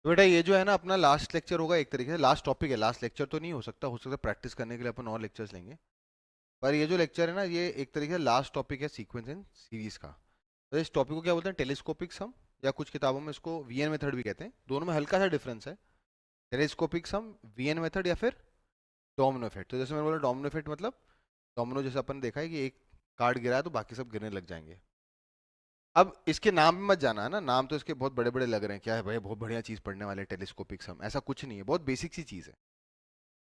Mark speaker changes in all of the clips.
Speaker 1: तो बेटा ये जो है ना अपना लास्ट लेक्चर होगा, एक तरीके से लास्ट टॉपिक है। लास्ट लेक्चर तो नहीं हो सकता प्रैक्टिस करने के लिए अपन और लेक्चर्स लेंगे। पर ये जो लेक्चर है ना, ये एक तरीके से लास्ट टॉपिक है सीक्वेंस इन सीरीज का। तो इस टॉपिक को क्या बोलते हैं, टेलीस्कोपिक सम, या कुछ किताबों में इसको वीएन मेथड भी कहते हैं। दोनों में हल्का सा डिफरेंस है। टेलीस्कोपिक सम, वीएन मेथड, या फिर डोमिनो इफेक्ट। तो जैसे मैंने बोला डोमिनो इफेक्ट मतलब डोमिनो, जैसे अपन देखा है कि एक कार्ड गिरा है तो बाकी सब गिरने लग जाएंगे। अब इसके नाम में मत जाना है ना, नाम तो इसके बहुत बड़े बड़े लग रहे हैं, क्या है भाई बहुत बढ़िया चीज पढ़ने वाले टेलीस्कोपिक सम, ऐसा कुछ नहीं है, बहुत बेसिक सी चीज है।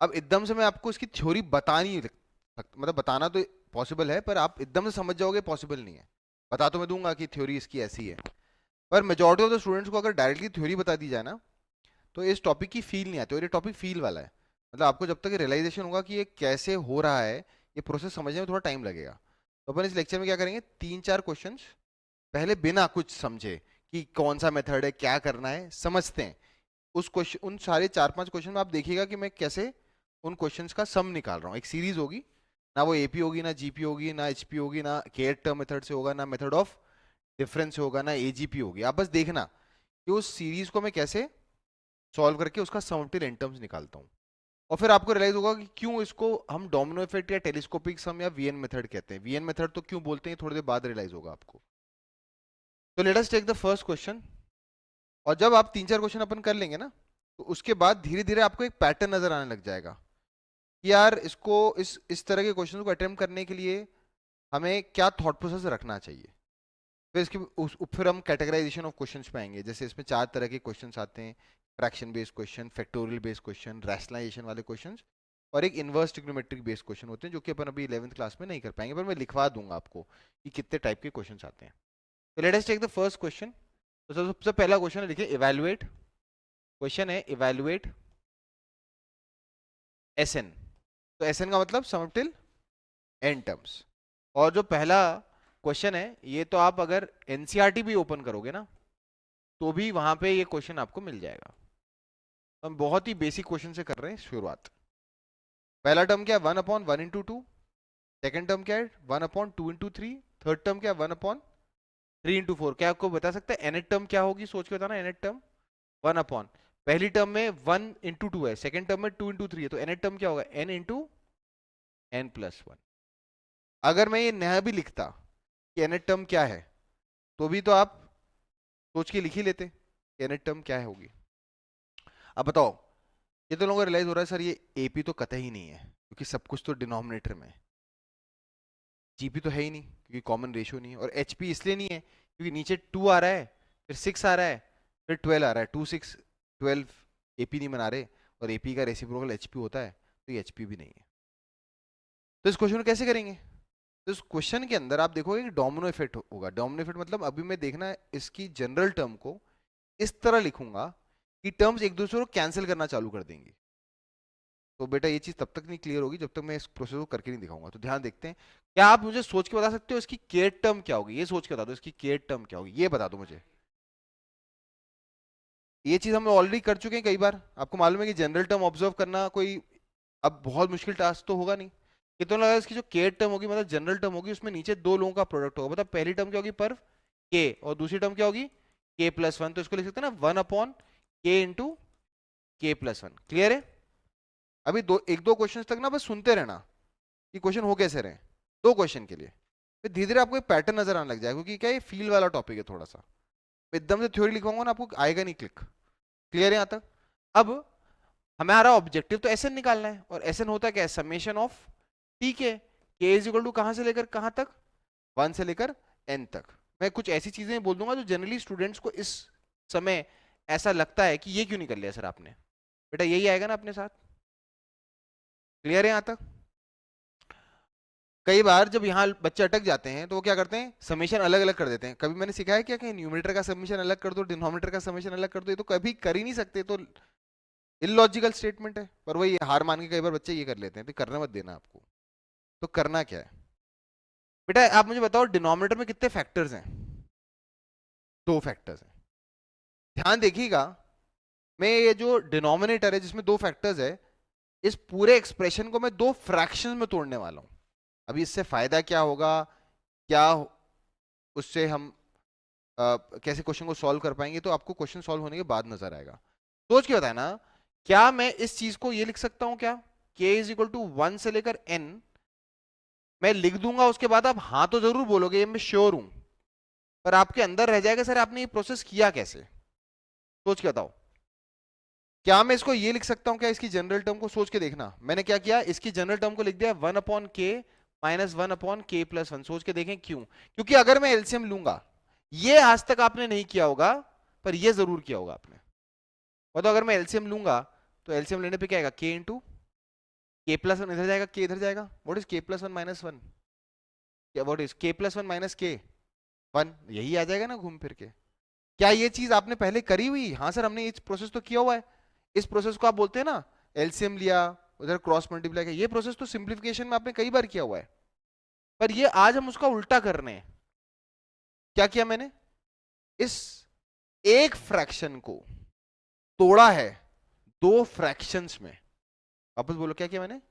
Speaker 1: अब एकदम से मैं आपको इसकी थ्योरी बता नहीं सकता, मतलब बताना तो पॉसिबल है पर आप एकदम से समझ जाओगे पॉसिबल नहीं है। बता तो मैं दूंगा कि थ्योरी इसकी ऐसी है, पर मेजॉरिटी ऑफ द स्टूडेंट्स को अगर डायरेक्टली थ्योरी बता दी जाए ना, तो इस टॉपिक की फील नहीं आती। और ये टॉपिक फील वाला है, मतलब आपको जब तक रियलाइजेशन होगा कि ये कैसे हो रहा है, ये प्रोसेस समझने में थोड़ा टाइम लगेगा। तो अपन इस लेक्चर में क्या करेंगे, 3-4 क्वेश्चंस पहले बिना कुछ समझे कि कौन सा मेथड है, क्या करना है, समझते हैं। उस क्वेश्चन, उन सारे 4-5 क्वेश्चन में आप देखिएगा कि मैं कैसे उन क्वेश्चंस का सम निकाल रहा हूँ। एक सीरीज होगी ना, वो एपी होगी ना जीपी होगी ना एचपी होगी ना के टर्म मेथड से होगा ना मेथड ऑफ डिफरेंस से होगा ना एजीपी होगी। आप बस देखना कि उस सीरीज को मैं कैसे सॉल्व करके उसका सम टिल एन टर्म्स निकालता हूँ। और फिर आपको रियलाइज होगा कि क्यों इसको हम डोमिनो इफेक्ट या टेलीस्कोपिक सम या वीएन मेथड कहते हैं। वीएन मेथड तो क्यों बोलते हैं, थोड़ी देर बाद रियलाइज होगा आपको। तो let us take the first question. और जब आप 3-4 क्वेश्चन अपन कर लेंगे ना, तो उसके बाद धीरे धीरे आपको एक पैटर्न नजर आने लग जाएगा कि यार इसको इस तरह के क्वेश्चन को अटेम्प्ट करने के लिए हमें क्या थॉट प्रोसेस रखना चाहिए। फिर फिर हम कैटेगराइजेशन ऑफ क्वेश्चंस पे आएंगे। जैसे इसमें 4 तरह के क्वेश्चंस आते हैं, fraction based question, factorial based question, rationalisation वाले क्वेश्चंस, और एक इनवर्स ट्रिग्नोमेट्रिक बेस्ड क्वेश्चन होते हैं, जो कि अपन अभी 11th क्लास में नहीं कर पाएंगे, पर मैं लिखवा दूंगा आपको कि कितने टाइप के क्वेश्चंस आते हैं। तो let us take the first question. तो सबसे पहला क्वेश्चन है, देखिए इवैल्यूएट। क्वेश्चन है इवैल्यूएट एसएन। तो एसएन का मतलब सम टिल एन टर्म्स। और जो पहला क्वेश्चन है, ये तो आप अगर एनसीईआरटी भी ओपन करोगे ना, तो भी वहां पे ये क्वेश्चन आपको मिल जाएगा। हम बहुत ही बेसिक क्वेश्चन से कर रहे हैं शुरुआत। पहला टर्म क्या है, 1/1 × 2। सेकंड टर्म क्या है, 1/2 × 3। थर्ड टर्म क्या है, 1/3 × 4। क्या आपको बता सकते हैं एनएट टर्म क्या होगी, सोच के बताना। एनएट टर्म 1/, पहली टर्म में 1 × 2 है, सेकंड टर्म में 2 × 3 है, तो एनएट टर्म क्या होगा, n × n+1। अगर मैं ये नया भी लिखता कि एनएट टर्म क्या है, तो भी तो आप सोच के लिख ही लेते कि एनएट टर्म क्या है होगी। अब बताओ, ये तो लोगों को रियलाइज हो रहा है सर ये एपी तो कतई ही नहीं है, क्योंकि सब कुछ तो डिनोमिनेटर में है। जीपी तो है ही नहीं क्योंकि कॉमन रेशियो नहीं है। और एचपी इसलिए नहीं है क्योंकि नीचे 2 आ रहा है, फिर 6 आ रहा है, फिर 12 आ रहा है। 2 6 12 एपी नहीं बना रहे, और एपी का रेसिप्रोकल एचपी होता है, तो ये एचपी भी नहीं है। तो इस क्वेश्चन को कैसे करेंगे, तो इस क्वेश्चन के अंदर आप देखोगे कि डोमिनो इफेक्ट होगा। डोमिनो इफेक्ट मतलब अभी मैं देखना है इसकी जनरल टर्म को इस तरह लिखूंगा कि टर्म्स एक दूसरे को कैंसिल करना चालू कर देंगी। तो बेटा ये चीज तब तक नहीं क्लियर होगी जब तक मैं इस प्रोसेस को करके नहीं दिखाऊंगा। तो ध्यान देखते हैं। क्या आप मुझे सोच के बता सकते हो इसकी के टर्म क्या होगी, ये सोच के बता दो इसकी के टर्म क्या होगी, ये बता दो मुझे। ये चीज हम ऑलरेडी कर चुके हैं कई बार, आपको मालूम है कि जनरल टर्म ऑब्जर्व करना कोई अब बहुत मुश्किल टास्क तो होगा नहीं। कितना लगा इसकी जो के टर्म होगी, मतलब जनरल टर्म होगी, उसमें नीचे दो लोगों का प्रोडक्ट होगा। मतलब पहली टर्म क्या होगी, पर के, और दूसरी टर्म क्या होगी, k+1। तो इसको लिख सकते हैं ना 1/k × k+1। क्लियर है। अभी एक दो क्वेश्चन तक ना बस सुनते रहना कि क्वेश्चन हो कैसे रहे, दो क्वेश्चन के लिए। फिर धीरे धीरे आपको एक पैटर्न नजर आने लग जाएगा, क्योंकि क्या ये फील वाला टॉपिक है थोड़ा सा। एकदम से थ्योरी लिखवाऊंगा ना, आपको आएगा नहीं क्लिक। क्लियर है यहाँ तक। अब हमारा ऑब्जेक्टिव तो एसएन निकालना है, और एसएन होता क्या है, समेशन ऑफ टी के इज इक्वल टू कहां से लेकर कहां तक, 1 से लेकर n तक। मैं कुछ ऐसी चीजें बोल दूंगा जो जनरली स्टूडेंट्स को इस समय ऐसा लगता है कि ये क्यों नहीं कर लिया सर आपने। बेटा यही आएगा ना अपने साथ। क्लियर है यहाँ तक। कई बार जब यहाँ बच्चे अटक जाते हैं तो वो क्या करते हैं, समेशन अलग अलग कर देते हैं। कभी मैंने सिखाया क्या कि न्यूमरेटर का समेशन अलग कर दो, डिनोमिनेटर का समेशन अलग कर दो, ये तो कभी कर ही नहीं सकते, तो इलॉजिकल स्टेटमेंट है। पर वही हार मान के कई बार बच्चे ये कर लेते हैं, तो करने मत देना आपको। तो करना क्या है बेटा, आप मुझे बताओ डिनोमिनेटर में कितने फैक्टर्स हैं। 2 फैक्टर्स हैं। ध्यान देखिएगा, मैं ये जो डिनोमिनेटर है जिसमें 2 फैक्टर्स है, इस पूरे एक्सप्रेशन को मैं 2 फ्रैक्शंस में तोड़ने वाला हूं। अभी इससे फायदा क्या होगा, क्या उससे हम कैसे क्वेश्चन को सॉल्व कर पाएंगे, तो आपको क्वेश्चन सॉल्व होने के बाद नजर आएगा। सोच के बताए ना, क्या मैं इस चीज को ये लिख सकता हूं क्या, k इज इक्वल टू 1 से लेकर n, मैं लिख दूंगा, उसके बाद आप हाँ तो जरूर बोलोगे, ये मैं श्योर हूं, पर आपके अंदर रह जाएगा सर आपने ये प्रोसेस किया कैसे। सोच के बताओ, क्या मैं इसको ये लिख सकता हूं क्या, इसकी जनरल टर्म को सोच के देखना, मैंने क्या किया, इसकी जनरल टर्म को लिख दिया 1/k माइनस 1/k प्लस 1। सोच के देखें क्यों, क्योंकि अगर मैं एलसीएम लूंगा, ये आज तक आपने नहीं किया होगा, पर ये जरूर किया होगा आपने। मतलब अगर मैं एलसीएम लूंगा, तो एलसीएम लेने पे क्या आएगा, k इंटू के प्लस वन, इधर जाएगा k इधर जाएगा, what is k plus one minus one, what is k plus one minus k, 1, यही आ जाएगा ना घूम फिर के। क्या ये चीज आपने पहले करी हुई, हाँ सर हमने इस प्रोसेस तो किया हुआ है, इस प्रोसेस को आप बोलते हैं ना एलसीएम लिया, उधर क्रॉस मल्टीप्लाई किया, ये प्रोसेस तो सिंप्लीफिकेशन में आपने कई बार किया हुआ है, पर ये आज हम उसका उल्टा कर रहे हैं। क्या किया मैंने, इस एक फ्रैक्शन को तोड़ा है दो फ्रैक्शंस में, वापस बोलो क्या किया मैंने,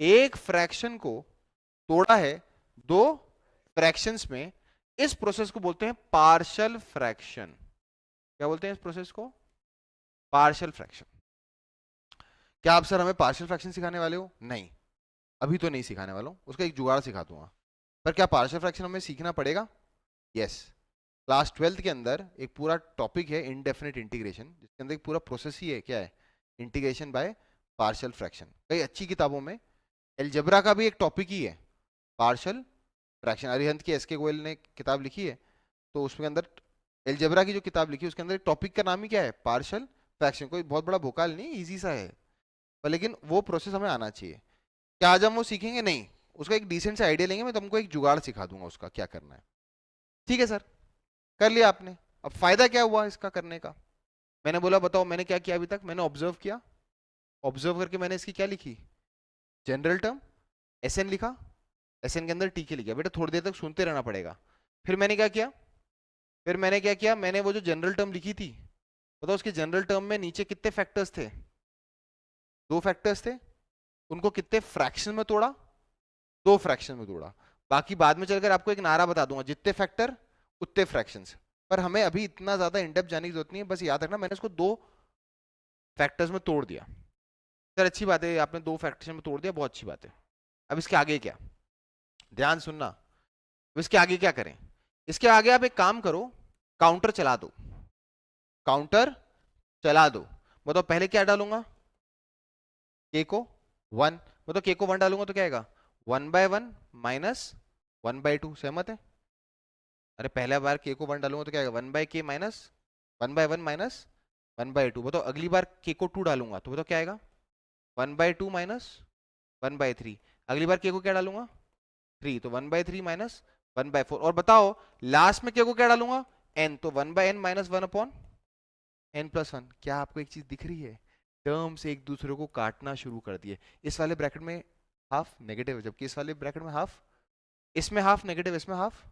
Speaker 1: एक फ्रैक्शन को तोड़ा है दो फ्रैक्शंस में, इस प्रोसेस को बोलते हैं पार्शियल फ्रैक्शन। क्या बोलते हैं इस प्रोसेस को, पार्शियल फ्रैक्शन। क्या आप सर हमें पार्शियल फ्रैक्शन सिखाने वाले हो, नहीं अभी तो नहीं सिखाने वाला हूं, उसका एक जुगाड़ सिखा दूंगा, पर क्या पार्शियल फ्रैक्शन हमें सीखना पड़ेगा, यस। क्लास 12th के अंदर एक पूरा टॉपिक है इनडेफिनेट इंटीग्रेशन, जिसके अंदर एक पूरा प्रोसेस ही है, क्या है, इंटीग्रेशन बाय पार्शियल फ्रैक्शन। कई अच्छी किताबों में एलजेब्रा का भी एक टॉपिक ही है पार्शियल फ्रैक्शन, अरिहंत की एस के गोयल ने किताब लिखी है, तो उसके अंदर एलजेब्रा की जो किताब लिखी है उसके अंदर टॉपिक का नाम ही क्या है, पार्शियल फ्रैक्शन। कोई बहुत बड़ा भोकाल नहीं, इजी सा है, पर लेकिन वो प्रोसेस हमें आना चाहिए। क्या आज हम वो सीखेंगे, नहीं, उसका एक डिसेंट सा आइडिया लेंगे, मैं तुमको एक जुगाड़ सिखा दूंगा उसका क्या करना है। ठीक है सर, कर लिया आपने, अब फायदा क्या हुआ इसका करने का, मैंने बोला बताओ मैंने क्या किया अभी तक, मैंने ऑब्जर्व किया, ऑब्जर्व करके मैंने इसकी क्या लिखी, जनरल टर्म एस एन लिखा, एस एन के अंदर टी के लिखा, बेटा थोड़ी देर तक सुनते रहना पड़ेगा। फिर मैंने क्या किया, फिर मैंने क्या किया, मैंने वो जो जनरल टर्म लिखी थी, बताओ उसके जनरल टर्म में नीचे कितने फैक्टर्स थे, दो फैक्टर्स थे, उनको कितने फ्रैक्शन में तोड़ा, दो फ्रैक्शन में तोड़ा। बाकी बाद में चलकर आपको एक नारा बता दूंगा, जितने फैक्टर उतने फ्रैक्शंस, पर हमें अभी इतना ज्यादा इनडेप्थ जाने की जरूरत नहीं है, बस याद रखना मैंने इसको दो फैक्टर्स में तोड़ दिया। सर अच्छी बात है, आपने दो फैक्टर्स में तोड़ दिया, बहुत अच्छी बात है। अब इसके आगे क्या, ध्यान सुनना, अब इसके आगे क्या करें, इसके आगे आप एक काम करो, काउंटर चला दो, काउंटर चला दो। बताओ पहले क्या डालूंगा, के को 1, मतलब के को 1 डालूंगा तो क्या आएगा, 1/1 माइनस 1/2, सहमत है। अरे पहला बार के को 1 डालूंगा तो क्या आएगा, 1/k माइनस 1/1 माइनस 1/2। बताओ अगली बार के को 2 डालूंगा तो बताओ क्या आएगा, 1/2 माइनस 1/3। अगली बार के को क्या डालूंगा, 3, तो 1/3 माइनस 1/4। और बताओ लास्ट में के को क्या डालूंगा, n, तो 1/n माइनस 1/n+1। क्या आपको एक चीज दिख रही है, टर्म्स एक दूसरे को काटना शुरू कर दिए, इस वाले ब्रैकेट में हाफ नेगेटिव है, जबकि इस वाले ब्रैकेट में हाफ, इसमें हाफ नेगेटिव, इसमें हाफ,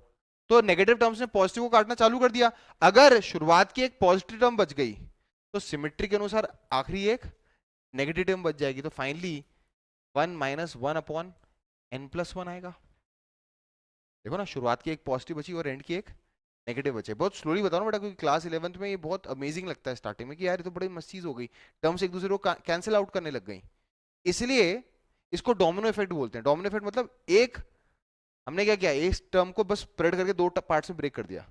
Speaker 1: तो नेगेटिव टर्म्स ने पॉजिटिव को काटना चालू कर दिया। अगर शुरुआत की एक पॉजिटिव टर्म बच गई, तो सिमेट्री के अनुसार आखिरी एक नेगेटिव टर्म बच जाएगी, तो फाइनली 1 माइनस 1/n+1 आएगा। देखो ना, शुरुआत की एक पॉजिटिव बची और एंड की एक नेगेटिव बचे। बहुत स्लोली बताओ ना बेटा, क्योंकि क्लास 11th में ये बहुत अमेजिंग लगता है स्टार्टिंग में कि यार ये तो बड़ी मस्त चीज हो गई, टर्म्स एक दूसरे को कैंसिल आउट करने लग गई। इसलिए इसको डोमिनो इफेक्ट बोलते हैं। डोमिनो इफेक्ट मतलब एक, हमने क्या किया, इस टर्म को बस स्प्रेड करके दो पार्ट्स में ब्रेक कर दिया,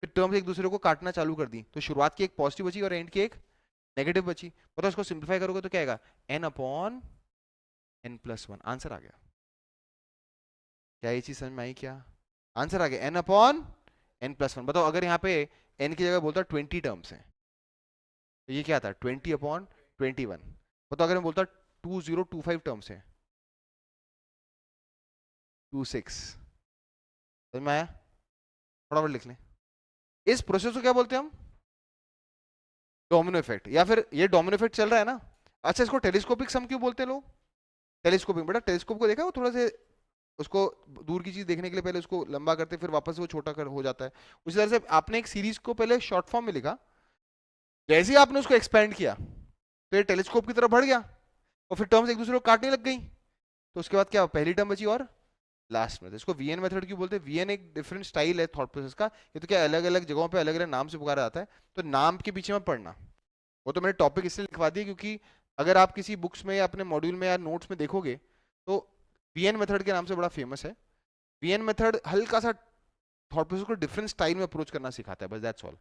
Speaker 1: फिर टर्म्स एक दूसरे को काटना चालू कर दी, तो शुरुआत की एक पॉजिटिव बची और एंड की एक नेगेटिव बची। बताओ इसको सिंप्लीफाई करोगे तो क्या आएगा, n/n+1, आंसर आ गया। क्या ये चीज समझ में आई क्या, आंसर आ गया n/n+1। बताओ अगर यहाँ पे n की जगह बोलता 20 टर्म्स हैं, तो ये क्या था 20/21। बताओ अगर मैं बोलता 2025 टर्म्स हैं, 26, समझ में आया, फटाफट लिख लें। इस प्रोसेस को क्या बोलते हैं हम, डोमिनो इफेक्ट, या फिर ये डोमिनो इफेक्ट चल रहा है ना। अच्छा इसको टेलीस्कोपिक सम क्यों बोलते हैं लोग, टेलीस्कोपिक, बेटा टेलीस्कोप को देखा, वो थोड़ा से उसको दूर की चीज देखने के लिए पहले उसको लंबा करते फिर वापस वो छोटा कर हो जाता है। उसी तरह से आपने एक सीरीज को पहले शॉर्ट फॉर्म में लिखा, जैसे ही आपने उसको एक्सपेंड किया तो ये टेलीस्कोप की तरफ बढ़ गया, और फिर टर्म्स एक दूसरे को काटने लग गई, तो उसके बाद क्या पहली टर्म बची और लास्ट में। तो इसको वीएन मेथड क्यों बोलते हैं, वीएन एक डिफरेंट स्टाइल है थॉट प्रोसेस का, ये तो क्या अलग अलग जगहों पे अलग अलग नाम से पुकारा जाता है, तो नाम के पीछे में पढ़ना। वो तो मैंने टॉपिक इसलिए लिखवा दिया क्योंकि अगर आप किसी बुक्स में या अपने मॉड्यूल में या नोट्स में देखोगे तो वीएन मेथड के नाम से बड़ा फेमस है। वीएन मेथड हल्का सा थॉट प्रोसेस को डिफरेंट स्टाइल में अप्रोच करना सिखाता है, बस दैट्स ऑल।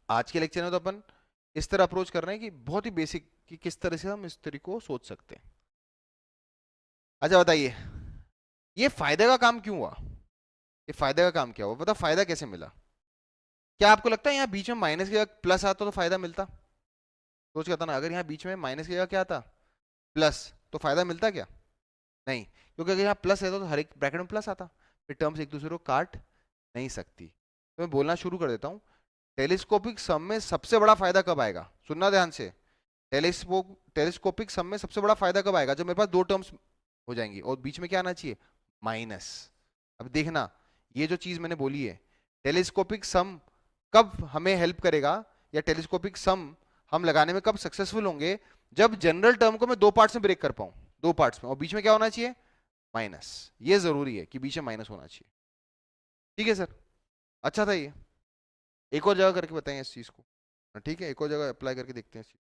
Speaker 1: आज के लेक्चर में तो अपन इस तरह अप्रोच कर रहे हैं कि बहुत ही बेसिक कि किस तरह से हम इस तरीके को सोच सकते हैं। अच्छा बताइए, ये फायदे का काम क्यों हुआ? ये फायदे का काम क्या हुआ, पता फायदा कैसे मिला? क्या आपको लगता है यहाँ बीच में माइनस की जगह प्लस आता तो फायदा मिलता? सोच के बताना, अगर यहाँ बीच में माइनस की जगह क्या आता, प्लस, तो फायदा मिलता क्या? नहीं, क्योंकि अगर यहाँ प्लस रहता तो हर एक ब्रैकेट में प्लस आता, फिर टर्म्स एक दूसरे को काट नहीं सकती। तो मैं बोलना शुरू कर देता हूँ। टेलीस्कोपिक सम में सबसे बड़ा फायदा कब आएगा, सुनना ध्यान से। टेलीस्कोपिक सम में सबसे बड़ा फायदा कब आएगा, जब मेरे पास दो टर्म्स हो जाएंगी और बीच में क्या आना चाहिए, माइनस। अब देखना, ये जो चीज मैंने बोली है, टेलीस्कोपिक सम कब हमें हेल्प करेगा, या टेलीस्कोपिक सम हम लगाने में कब सक्सेसफुल होंगे, जब जनरल टर्म को मैं दो पार्ट्स में ब्रेक कर पाऊं, दो पार्ट्स में, और बीच में क्या होना चाहिए, माइनस। ये जरूरी है कि बीच में माइनस होना चाहिए। ठीक है सर, अच्छा था ये। एक और जगह करके बताएं इस चीज को, ठीक है, एक और जगह अप्लाई करके देखते हैं इस चीज।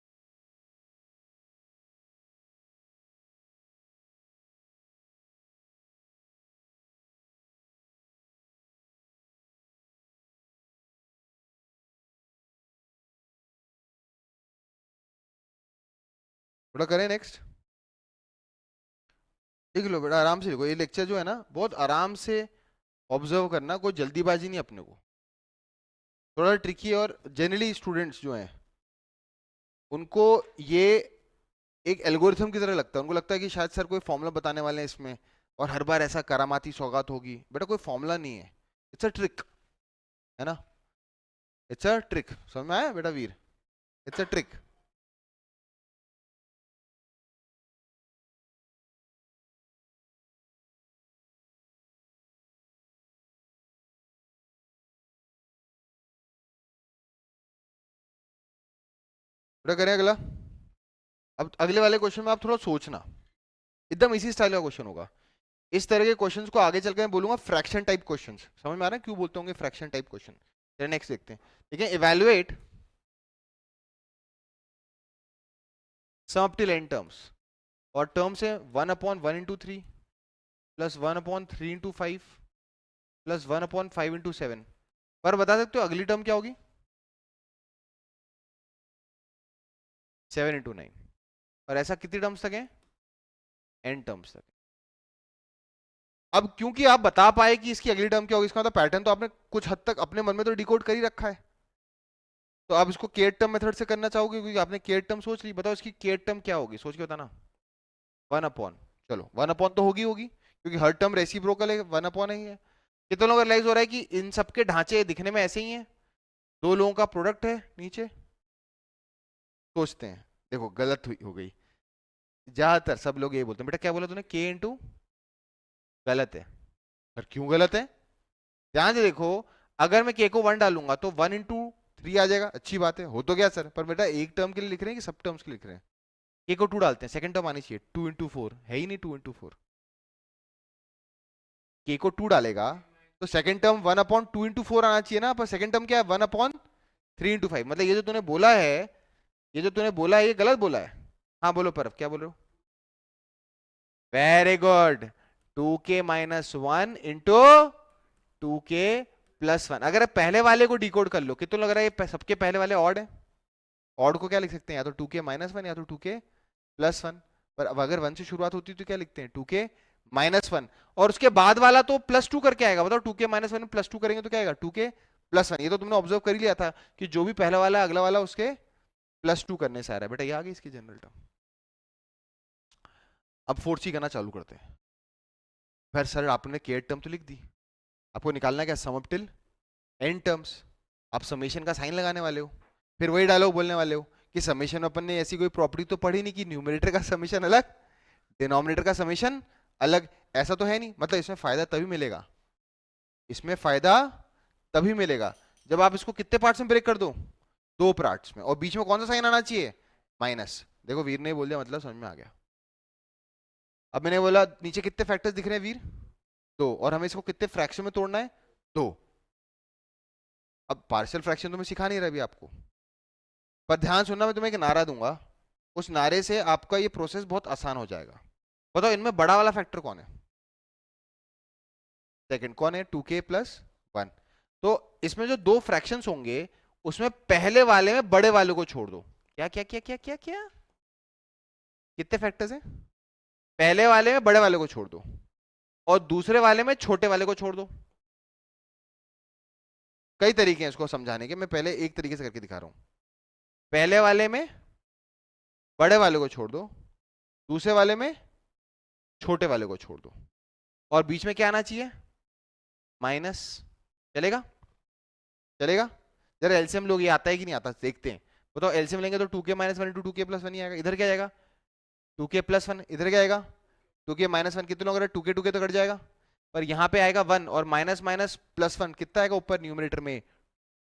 Speaker 1: थोड़ा करें नेक्स्ट। लिख लो बेटा, आराम से लिखो, ये लेक्चर जो है ना बहुत आराम से ऑब्जर्व करना, कोई जल्दीबाजी नहीं अपने को, थोड़ा ट्रिकी। और जनरली स्टूडेंट्स जो हैं उनको ये एक एल्गोरिथम की तरह लगता है, उनको लगता है कि शायद सर कोई फॉर्मूला बताने वाले हैं इसमें और हर बार ऐसा करामाती सौगात होगी। बेटा कोई फॉर्मूला नहीं है, इट्स अ ट्रिक, है ना, इट्स अ ट्रिक। समझ में आया बेटा वीर, इट्स अ ट्रिक। बेटा करें अगला। अब अगले वाले क्वेश्चन में आप थोड़ा सोचना, एकदम इसी स्टाइल का क्वेश्चन होगा। इस तरह के क्वेश्चंस को आगे चल के मैं बोलूंगा फ्रैक्शन टाइप क्वेश्चंस। समझ में आ रहा है क्यों बोलते होंगे फ्रैक्शन टाइप क्वेश्चन? चलिए नेक्स्ट देखते हैं। ठीक है, evaluate sum up till N terms, और टर्म्स है 1/1 × 3 प्लस 1/3 × 5 प्लस 1/5 × 7। पर बता सकते हो अगली टर्म क्या होगी? 7 × 9। और ऐसा कितनी टर्म्स तक है? एन टर्म्स तक। अब क्योंकि आप बता पाए कि इसकी अगली टर्म क्या होगी, इसका मतलब पैटर्न तो आपने कुछ हद तक अपने मन में तो डिकोड कर ही रखा है। तो आप इसको केट टर्म मेथड से करना चाहोगे, क्योंकि आपने केट टर्म सोच ली। बताओ इसकी केट टर्म क्या होगी, सोच के बताना। 1/, चलो 1/, तो होगी होगी क्योंकि हर टर्म रेसिप्रोकल है, 1/, ही है। कितने लोगों को रियलाइज हो रहा है कि इन सबके ढांचे दिखने में ऐसे ही हैं, दो लोगों का प्रोडक्ट है नीचे? सोचते हैं, देखो गलत हुई हो गई। ज्यादातर सब लोग ये बोलते हैं, बेटा क्या बोला तूने, के इंटू, गलत है। पर क्यों गलत है, ध्यान से देखो। अगर मैं के को 1 डालूंगा तो 1 × 3 आ जाएगा, अच्छी बात है, हो तो गया सर। पर बेटा एक टर्म के लिए लिख रहे हैं कि सब टर्म्स के लिए लिख रहे हैं? के को 2 डालते हैं, सेकंड टर्म आनी चाहिए, 2 × 4 है ही नहीं, 2 × 4। के को 2 डालेगा तो सेकंड टर्म 1/2 × 4 आना चाहिए ना, पर सेकंड टर्म क्या है, 1/3 × 5। मतलब ये जो तूने बोला है, ये जो तूने बोला है ये गलत बोला है। हाँ बोलो परफ, क्या बोल रहे हो? Very good, 2k - 1 × 2k + 1। अगर आप पहले वाले को डिकोड कर लो, कितना लग रहा है ये सबके पहले वाले ऑड है? ऑड को क्या लिख सकते हैं, या तो 2k - 1 या तो 2k + 1। पर अब अगर 1 से शुरुआत होती है तो क्या लिखते हैं, 2k - 1। और उसके बाद वाला तो +2 करके आएगा। बताओ 2k - 1 में +2 करेंगे तो क्या आएगा, 2k + 1। ये तो तुमने ऑब्जर्व कर ही लिया था कि जो भी पहला वाला अगला वाला उसके +2 करने से आ रहा है। बेटा ये आ गई इसकी जनरल टर्म। अब 4C करना चालू करते हैं। फिर सर आपने केयर टर्म तो लिख दी, आपको निकालना है क्या, sum up till N terms. आप समेशन का साइन लगाने वाले हो, फिर वही डायलॉग बोलने वाले हो कि समेशन अपन ने ऐसी कोई प्रॉपर्टी तो पढ़ी नहीं कि न्यूमरेटर का समेशन अलग, डिनोमिनेटर का समेशन अलग। ऐसा तो है नहीं, मतलब इसमें फायदा तभी मिलेगा, इसमें फायदा तभी मिलेगा जब आप इसको कितने पार्ट्स में ब्रेक कर दो, दो पार्ट्स में, और बीच में कौन सा साइन आना चाहिए, माइनस। देखो वीर ने बोल दिया, मतलब समझ में आ गया। अब मैंने बोला नीचे कितने फैक्टर्स दिख रहे हैं वीर, दो, और हमें इसको कितने फ्रैक्शन में तोड़ना है, दो। अब पार्शियल फ्रैक्शन तो मैं सिखा नहीं रहा अभी आपको, पर ध्यान सुनना, मैं तुम्हें एक नारा दूंगा, उस नारे से आपका ये प्रोसेस बहुत आसान हो जाएगा। बताओ इनमें बड़ा वाला फैक्टर कौन है? सेकंड कौन है? 2k+1। तो इसमें जो दो फ्रैक्शंस होंगे उसमें पहले वाले में बड़े वाले को छोड़ दो। क्या क्या क्या क्या क्या क्या? कितने फैक्टर्स हैं? पहले वाले में बड़े वाले को छोड़ दो और दूसरे वाले में छोटे वाले को छोड़ दो। कई तरीके हैं इसको समझाने के, मैं पहले एक तरीके से करके दिखा रहा हूं। पहले वाले में बड़े वाले को छोड़ दो, दूसरे वाले में छोटे वाले को छोड़ दो, और बीच में क्या आना चाहिए? माइनस। चलेगा? चलेगा? जरा एलसीएम लोग, ये आता है कि नहीं आता देखते हैं। बताओ एलसीएम लेंगे तो 2k-1 इंटू 2k+1 ही आएगा। इधर क्या आएगा? 2k+1। इधर क्या आएगा? 2k-1। कितने लोग? 2k तो कट जाएगा, पर यहां पे आएगा 1 और माइनस माइनस +1 कितना आएगा ऊपर न्यूमरेटर में?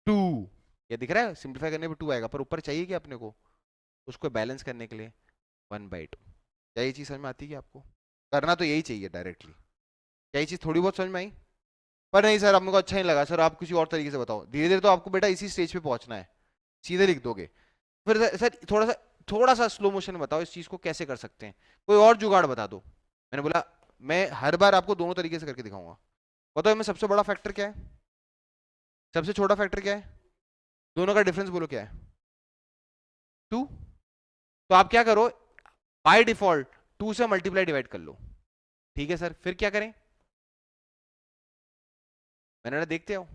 Speaker 1: 2। ये दिख रहा है? सिंप्लीफाई करने पे 2 आएगा, पर ऊपर चाहिए क्या अपने को? उसको बैलेंस करने के लिए 1/2। क्या ये चीज समझ में आती है आपको? करना तो यही चाहिए डायरेक्टली। क्या ये चीज थोड़ी बहुत समझ में आई? पर नहीं सर, आपको अच्छा नहीं लगा सर, आप किसी और तरीके से बताओ। धीरे धीरे तो आपको बेटा इसी स्टेज पे पहुंचना है, सीधे लिख दोगे। फिर सर थोड़ा सा स्लो मोशन में बताओ इस चीज को कैसे कर सकते हैं, कोई और जुगाड़ बता दो। मैंने बोला मैं हर बार आपको दोनों तरीके से करके दिखाऊंगा। बताओ इनमें सबसे बड़ा फैक्टर क्या है, सबसे छोटा फैक्टर क्या है, दोनों का डिफरेंस बोलो क्या है? 2। तो आप क्या करो, बाय डिफॉल्ट 2 से मल्टीप्लाई डिवाइड कर लो। ठीक है सर, फिर क्या करें? मैंने देखते हो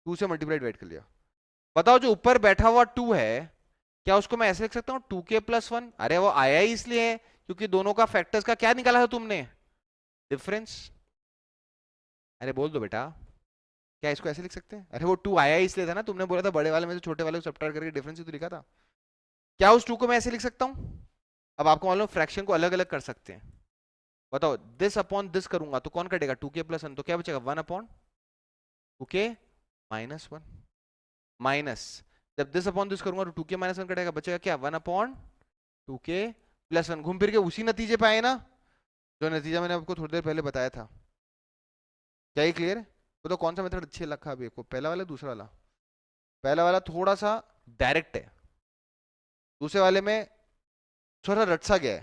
Speaker 1: 2 से मल्टीप्लाई डिवाइड कर लिया। बताओ जो ऊपर बैठा हुआ 2 है, क्या उसको मैं ऐसे लिख सकता हूँ 2k+1? अरे वो आया ही इसलिए है क्योंकि दोनों का फैक्टर्स का क्या निकाला था तुमने? डिफरेंस। अरे बोल दो बेटा, क्या इसको ऐसे लिख सकते हैं? अरे वो 2 आया ही इसलिए था ना, तुमने बोला था बड़े वाले में से छोटे वाले को सब्ट्रैक्ट करके डिफरेंस ही तो लिखा था। क्या उस 2 को मैं ऐसे लिख सकता हूँ? अब आपको मालूम फ्रैक्शन को अलग अलग कर सकते हैं। बताओ दिस अपॉन दिस करूंगा तो कौन कटेगा? 2k+1, तो क्या बचेगा? 1/2k-1 माइनस, जब दिस अपॉन दिस करूंगा तो 2k-1 कटेगा, बचेगा क्या? 1/2k+1। घूम फिर के उसी नतीजे पे आए ना, जो नतीजा मैंने आपको थोड़ी देर पहले बताया था। क्या ये क्लियर है? तो कौन सा मेथड अच्छे लगा अभी आपको, पहला वाला दूसरा वाला? पहला वाला थोड़ा सा डायरेक्ट है, दूसरे वाले में थोड़ा रट सा गया है।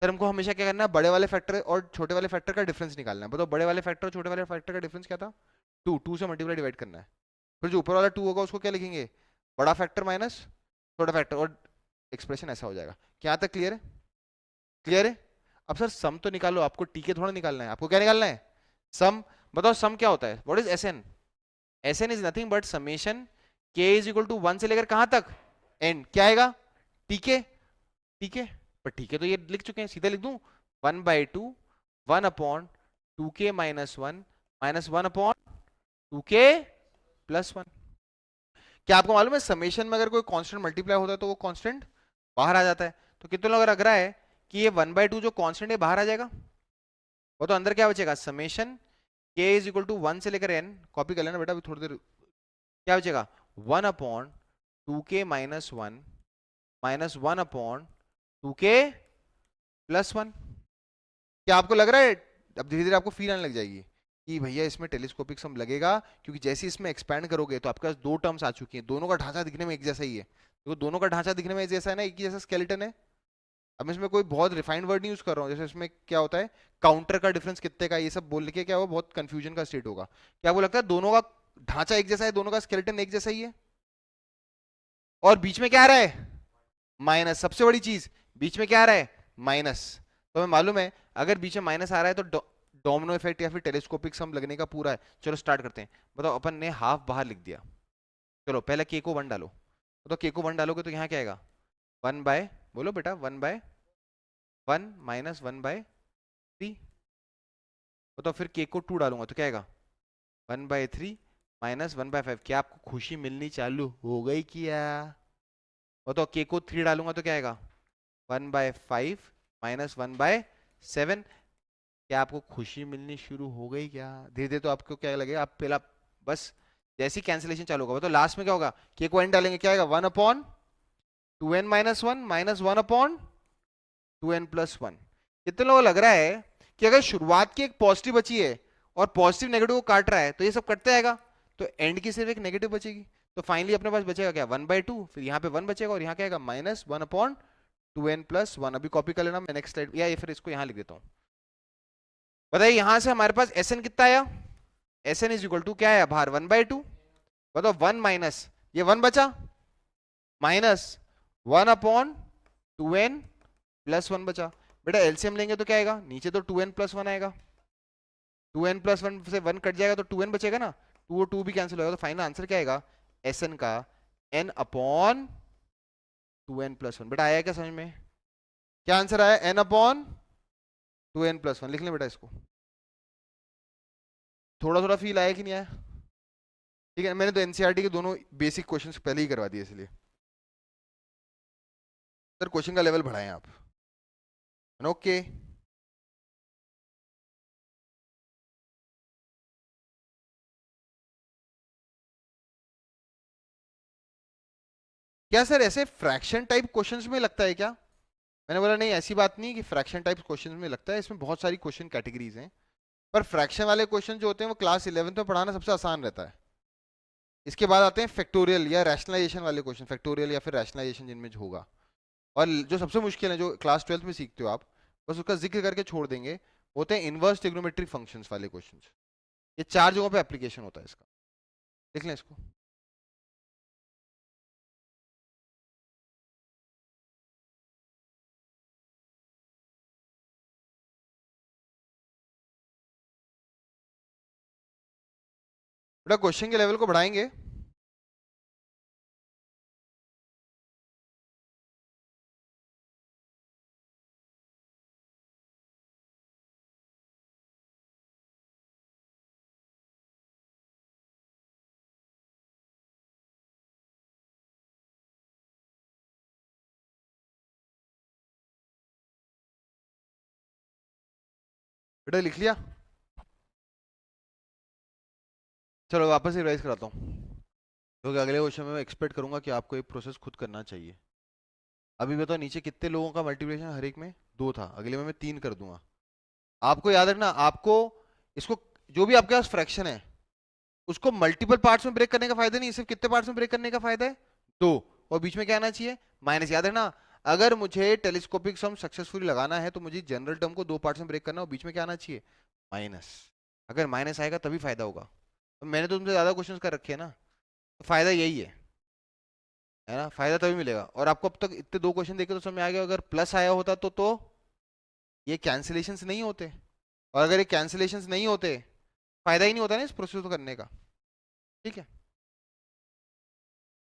Speaker 1: सर हमको हमेशा क्या करना है, बड़े वाले फैक्टर और छोटे वाले फैक्टर का डिफरेंस निकालना है। बताओ बड़े वाले फैक्टर और छोटे वाले फैक्टर का डिफरेंस क्या था? 2 से मल्टीप्लाई डिवाइड करना है। फिर जो ऊपर वाला 2 होगा उसको क्या लिखेंगे? बड़ा फैक्टर माइनस छोटा फैक्टर, और एक्सप्रेशन ऐसा हो जाएगा। क्या तक क्लियर है? क्लियर है? अब सर सम तो निकालो, आपको टीके थोड़ा निकालना है, आपको क्या निकालना है? सम। बताओ सम क्या होता है? What is S N? S N is nothing but summation K is equal to 1 से लेकर कहां तक? एन। क्या आएगा? टीके। ठीक है, पर ठीक है तो ये लिख चुके हैं, सीधा लिख दूं 1/2 1/2k-1 -1/2k+1। क्या आपको मालूम है समेशन में अगर कोई कांस्टेंट मल्टीप्लाई होता है तो वो कांस्टेंट बाहर आ जाता है। तो कितने लोग लग रहा है कि ये 1/2 जो कांस्टेंट है बाहर आ जाएगा? वो तो अंदर क्या बचेगा? Summation k is equal to 1 से लेकर n, कॉपी कर लेना बेटा अभी थोड़ी देर। क्या बचेगा? 1/2k-1 -1/2k+1। क्या आपको लग रहा है अब धीरे धीरे आपको फील आने लग जाएगी कि भैया इसमें टेलीस्कोपिक सम लगेगा, क्योंकि जैसे इसमें एक्सपैंड करोगे तो आपके पास दो टर्म्स आ चुकी हैं, दोनों का ढांचा दिखने में एक जैसा ही है। तो दोनों का ढांचा दिखने में एक जैसा है ना, एक ही जैसा स्केलेटन है। अब इसमें कोई बहुत रिफाइंड वर्ड नहीं यूज कर रहा हूँ, जैसे इसमें क्या होता है काउंटर का डिफरेंस कितने का, ये सब बोल के क्या हो बहुत कंफ्यूजन का स्टेट होगा। क्या आपको लगता है दोनों का ढांचा एक जैसा है, दोनों का स्केलेटन एक जैसा ही है? और बीच में क्या आ रहा है? माइनस। सबसे बड़ी चीज, बीच में क्या आ रहा है? माइनस। तो हमें मालूम है अगर बीच में माइनस आ रहा है तो डोमिनो इफेक्ट या फिर टेलीस्कोपिक सम लगने का पूरा है। चलो स्टार्ट करते हैं। बताओ अपन ने हाफ बाहर लिख दिया, चलो पहले के को 1 डालो। तो के को 1 डालोगे तो यहाँ क्या आएगा? 1/, बोलो बेटा 1/1 -1/3। बताओ फिर के को 2 डालूंगा तो क्या आएगा? 1/3 -1/5। क्या आपको खुशी मिलनी चालू हो गई क्या? बताओ के को 3 डालूंगा तो क्या आएगा? 1/5 -1/7। क्या आपको खुशी मिलनी शुरू हो गई क्या? धीरे धीरे तो आपको क्या लगेगा, आप पहला बस जैसी कैंसिलेशन चालू होगा तो लास्ट में क्या होगा? के को n डालेंगे क्या आएगा? 1/2n -1 -1/2n+1। कितने लोगों को लग रहा है कि अगर शुरुआत की एक पॉजिटिव बची है और पॉजिटिव नेगेटिव को काट रहा है तो ये सब कटते आएगा, तो एंड की सिर्फ एक नेगेटिव बचेगी। तो फाइनली अपने पास बचेगा क्या, 1/2, फिर यहाँ पे 1 बचेगा और यहाँ क्या आएगा -1/2n+1। अभी कॉपी कर लेना, मैं नेक्स्ट स्लाइड या फिर इसको यहाँ लिख देता हूँ। बताइए यहाँ से हमारे पास Sn कितना आया, Sn इज इक्वल टू क्या आया बाहर 1/2, बताओ 1 माइनस ये 1 बचा -1/2n+1 बचा। बेटा एलसीएम लेंगे तो क्या आएगा, नीचे तो 2n+1 आएगा, 2n+1 से 1 कट जाएगा तो 2n बचेगा ना, 2 और 2 भी कैंसिल होगा, तो फाइनल आंसर क्या आएगा Sn का n/2n+1। बेटा आया क्या समझ में, क्या आंसर आया, n/2n+1। लिख लें बेटा इसको, थोड़ा थोड़ा फील आया कि नहीं आया, ठीक है। मैंने तो एनसीईआरटी के दोनों बेसिक क्वेश्चंस पहले ही करवा दिए, इसलिए सर क्वेश्चन का लेवल बढ़ाएं आप, ओके। क्या सर ऐसे फ्रैक्शन टाइप क्वेश्चंस में लगता है क्या, मैंने बोला नहीं ऐसी बात नहीं कि फ्रैक्शन टाइप क्वेश्चंस में लगता है, इसमें बहुत सारी क्वेश्चन कैटेगरीज हैं, पर फ्रैक्शन वाले क्वेश्चन जो होते हैं वो क्लास 11th में पढ़ाना सबसे आसान रहता है। इसके बाद आते हैं फैक्टोरियल या रैशनलाइजेशन वाले क्वेश्चन, फैक्टोरियल या फिर रैशनलाइजेशन जिनमें जो होगा, और जो सबसे मुश्किल है जो क्लास 12th में सीखते हो आप, बस उसका जिक्र करके छोड़ देंगे, होते हैं इनवर्स ट्रिग्नोमेट्रिक फंक्शंस वाले क्वेश्चंस। ये 4 जगहों पे एप्लीकेशन होता है इसका, देख लें इसको। बेटा क्वेश्चन के लेवल को बढ़ाएंगे, बेटा लिख लिया, चलो वापस रिवाइज कराता हूँ, क्योंकि अगले क्वेश्चन में मैं एक्सपेक्ट करूंगा कि आपको एक प्रोसेस खुद करना चाहिए। अभी बताओ नीचे कितने लोगों का मल्टीप्लिकेशन हर एक में 2 था, अगले में मैं 3 कर दूंगा। आपको याद रखना, आपको इसको जो भी आपके पास फ्रैक्शन है उसको मल्टीपल पार्ट्स में ब्रेक करने का फायदा नहीं, सिर्फ कितने पार्ट्स में ब्रेक करने का फायदा है, 2, और बीच में क्या आना चाहिए माइनस। याद रखना, अगर मुझे टेलीस्कोपिक सम सक्सेसफुली लगाना है तो मुझे जनरल टर्म को 2 पार्ट्स में ब्रेक करना और बीच में क्या आना चाहिए माइनस। अगर माइनस आएगा तभी फायदा होगा, तो मैंने तो तुमसे ज्यादा क्वेश्चंस कर रखे हैं ना, तो फायदा यही है ना, फायदा तभी मिलेगा। और आपको अब तक इतने 2 क्वेश्चन देखे तो समझ में आ गया, अगर प्लस आया होता तो ये कैंसिलेशंस नहीं होते, और अगर ये कैंसिलेशंस नहीं होते फायदा ही नहीं होता ना इस प्रोसेस को करने का, ठीक है।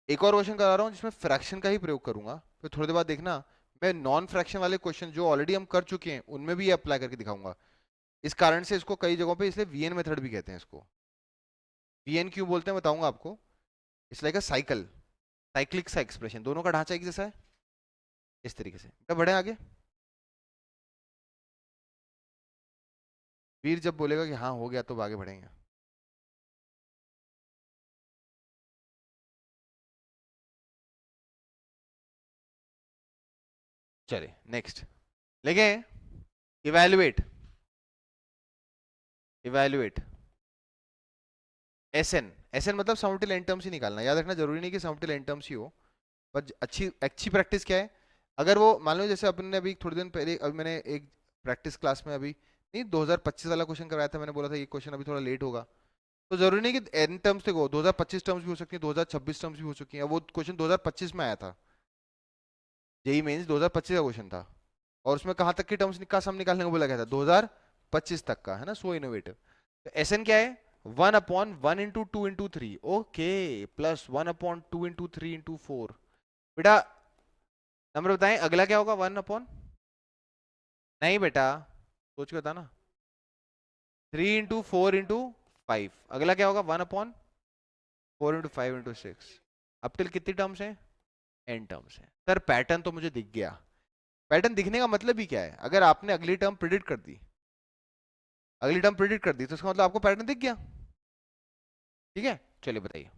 Speaker 1: एक और क्वेश्चन करा रहा हूँ जिसमें फ्रैक्शन का ही प्रयोग करूंगा, फिर थोड़ी देर बाद देखना मैं नॉन फ्रैक्शन वाले क्वेश्चन जो ऑलरेडी हम कर चुके हैं उनमें भी अप्लाई करके दिखाऊंगा। इस कारण से इसको कई जगहों पे इसलिए वीएन मेथड भी कहते हैं इसको। वीएन क्यों बोलते हैं बताऊंगा आपको, it's like a cycle, cyclic सा एक्सप्रेशन, दोनों का ढांचा एक जैसा है, इस तरीके से। तब बढ़े आगे, वीर जब बोलेगा कि हाँ हो गया तो आगे बढ़ेंगे। चलिए नेक्स्ट लेके, इवैल्यूएट, इवैल्यूएट एसएन, एसएन मतलब सम टिल एन टर्म्स ही निकालना, याद रखना जरूरी नहीं कि सम टिल एन टर्म्स ही हो, पर अच्छी अच्छी प्रैक्टिस क्या है, अगर वो मान लो जैसे अपन ने अभी थोड़ी दिन पहले, अभी मैंने एक प्रैक्टिस क्लास में अभी नहीं 2025 वाला क्वेश्चन करवाया था, मैंने बोला था ये क्वेश्चन अभी थोड़ा लेट होगा, तो जरूरी नहीं कि एन टर्म्स तक हो, 2025 टर्म्स भी हो सकती है, 2026 टर्म्स भी हो चुकी है, वो क्वेश्चन 2025 में आया था, जेई मेंस 2025 का क्वेश्चन था, और उसमें कहाँ तक की टर्म्स का सम निकालने को बोला गया था, 2025 तक का, है ना, सो इनोवेटिव। तो एसएन क्या है, 1/1 × 2 × 3, ओके, प्लस 1/2 × 3 × 4। बेटा नंबर बताएं, अगला क्या होगा, 1 नहीं बेटा सोच के बता ना, 3 × 4 × 5, अगला क्या होगा 1/4 × 5 × 6। अब टिल कितनी टर्म्स है, एन टर्म्स है। सर पैटर्न तो मुझे दिख गया, पैटर्न दिखने का मतलब ही क्या है, अगर आपने अगली टर्म प्रिडिक्ट कर दी, अगली टर्म प्रिडिक्ट कर दी तो इसका मतलब आपको पैटर्न दिख गया, ठीक है। चलिए बताइए,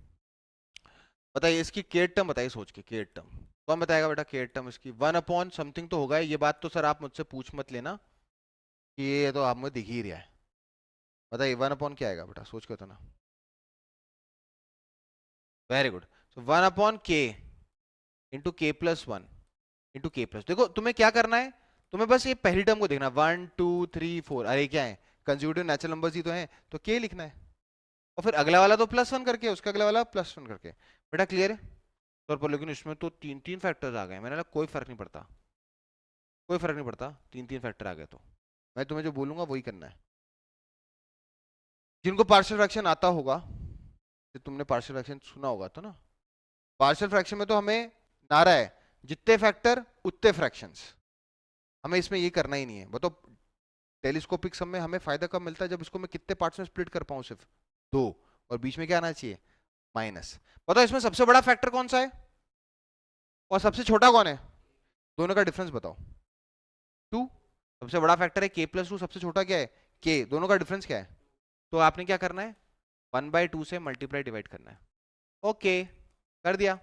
Speaker 1: बताइए इसकी केट टर्म बताइए, सोच के केट टर्म कौन बताएगा बेटा, केट टर्म इसकी 1/समथिंग तो होगा, ये बात तो सर आप मुझसे पूछ मत लेना कि ये तो आप मुझे दिख ही रहा है। बताइए 1/ क्या आएगा बेटा, सोच के बताना। वेरी गुड, तो 1/k into k plus 1 into k plus, देखो तुम्हें क्या करना है, तुम्हें बस ये पहली टर्म को देखना, 1 2 3 4, अरे क्या है कंसेक्यूटिव नेचुरल नंबर्स ही तो हैं, तो k लिखना है, और फिर अगला वाला तो +1 करके, उसका अगला वाला +1 करके। बेटा क्लियर है तौर पर, लेकिन इसमें तो तीन तीन फैक्टर्स आ गए, मैंने कहा कोई फर्क नहीं पड़ता, कोई फर्क नहीं पड़ता, तीन तीन फैक्टर आ गए तो मैं तुम्हें जो बोलूंगा वही करना है। जिनको पार्शियल फ्रैक्शन आता होगा, तो तुमने पार्शियल फ्रैक्शन सुना होगा तो ना, पार्शियल फ्रैक्शन में तो हमें नारा है जितने फैक्टर उतने फ्रैक्शंस, हमें इसमें ये करना ही नहीं है। बताओ टेलीस्कोपिक सम में हमें फायदा कब मिलता है, जब इसको मैं कितने पार्ट्स में स्प्लिट कर पाऊं, सिर्फ दो, और बीच में क्या आना चाहिए, माइनस। बताओ इसमें सबसे बड़ा फैक्टर कौन सा है और सबसे छोटा कौन है, दोनों का डिफरेंस बताओ। 2 सबसे बड़ा फैक्टर है, k प्लस 2 सबसे छोटा क्या है, k, दोनों का डिफरेंस क्या है, तो आपने क्या करना है, 1/2 से मल्टीप्लाई डिवाइड करना है। ओके कर दिया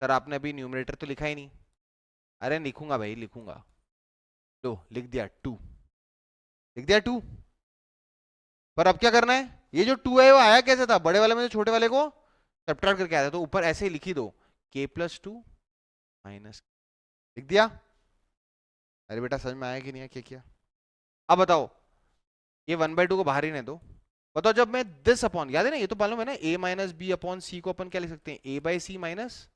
Speaker 1: सर, आपने अभी न्यूमरेटर तो लिखा ही नहीं, अरे लिखूंगा भाई लिखूंगा, लो लिख दिया 2, लिख दिया 2। पर अब क्या करना है, ये जो 2 है वो आया कैसे था, बड़े वाले में से छोटे वाले को सब्ट्रैक्ट करके आया था, तो ऊपर ऐसे ही लिखी दो k प्लस 2 माइनस, लिख दिया। अरे बेटा समझ में आया कि नहीं है क्या किया, अब बताओ ये 1/2 को बाहर ही नहीं दो, बताओ जब मैं दिस अपॉन, याद है ना ये तो मालूम है ना, a minus B upon C को अपन क्या लिख सकते हैं, a by C minus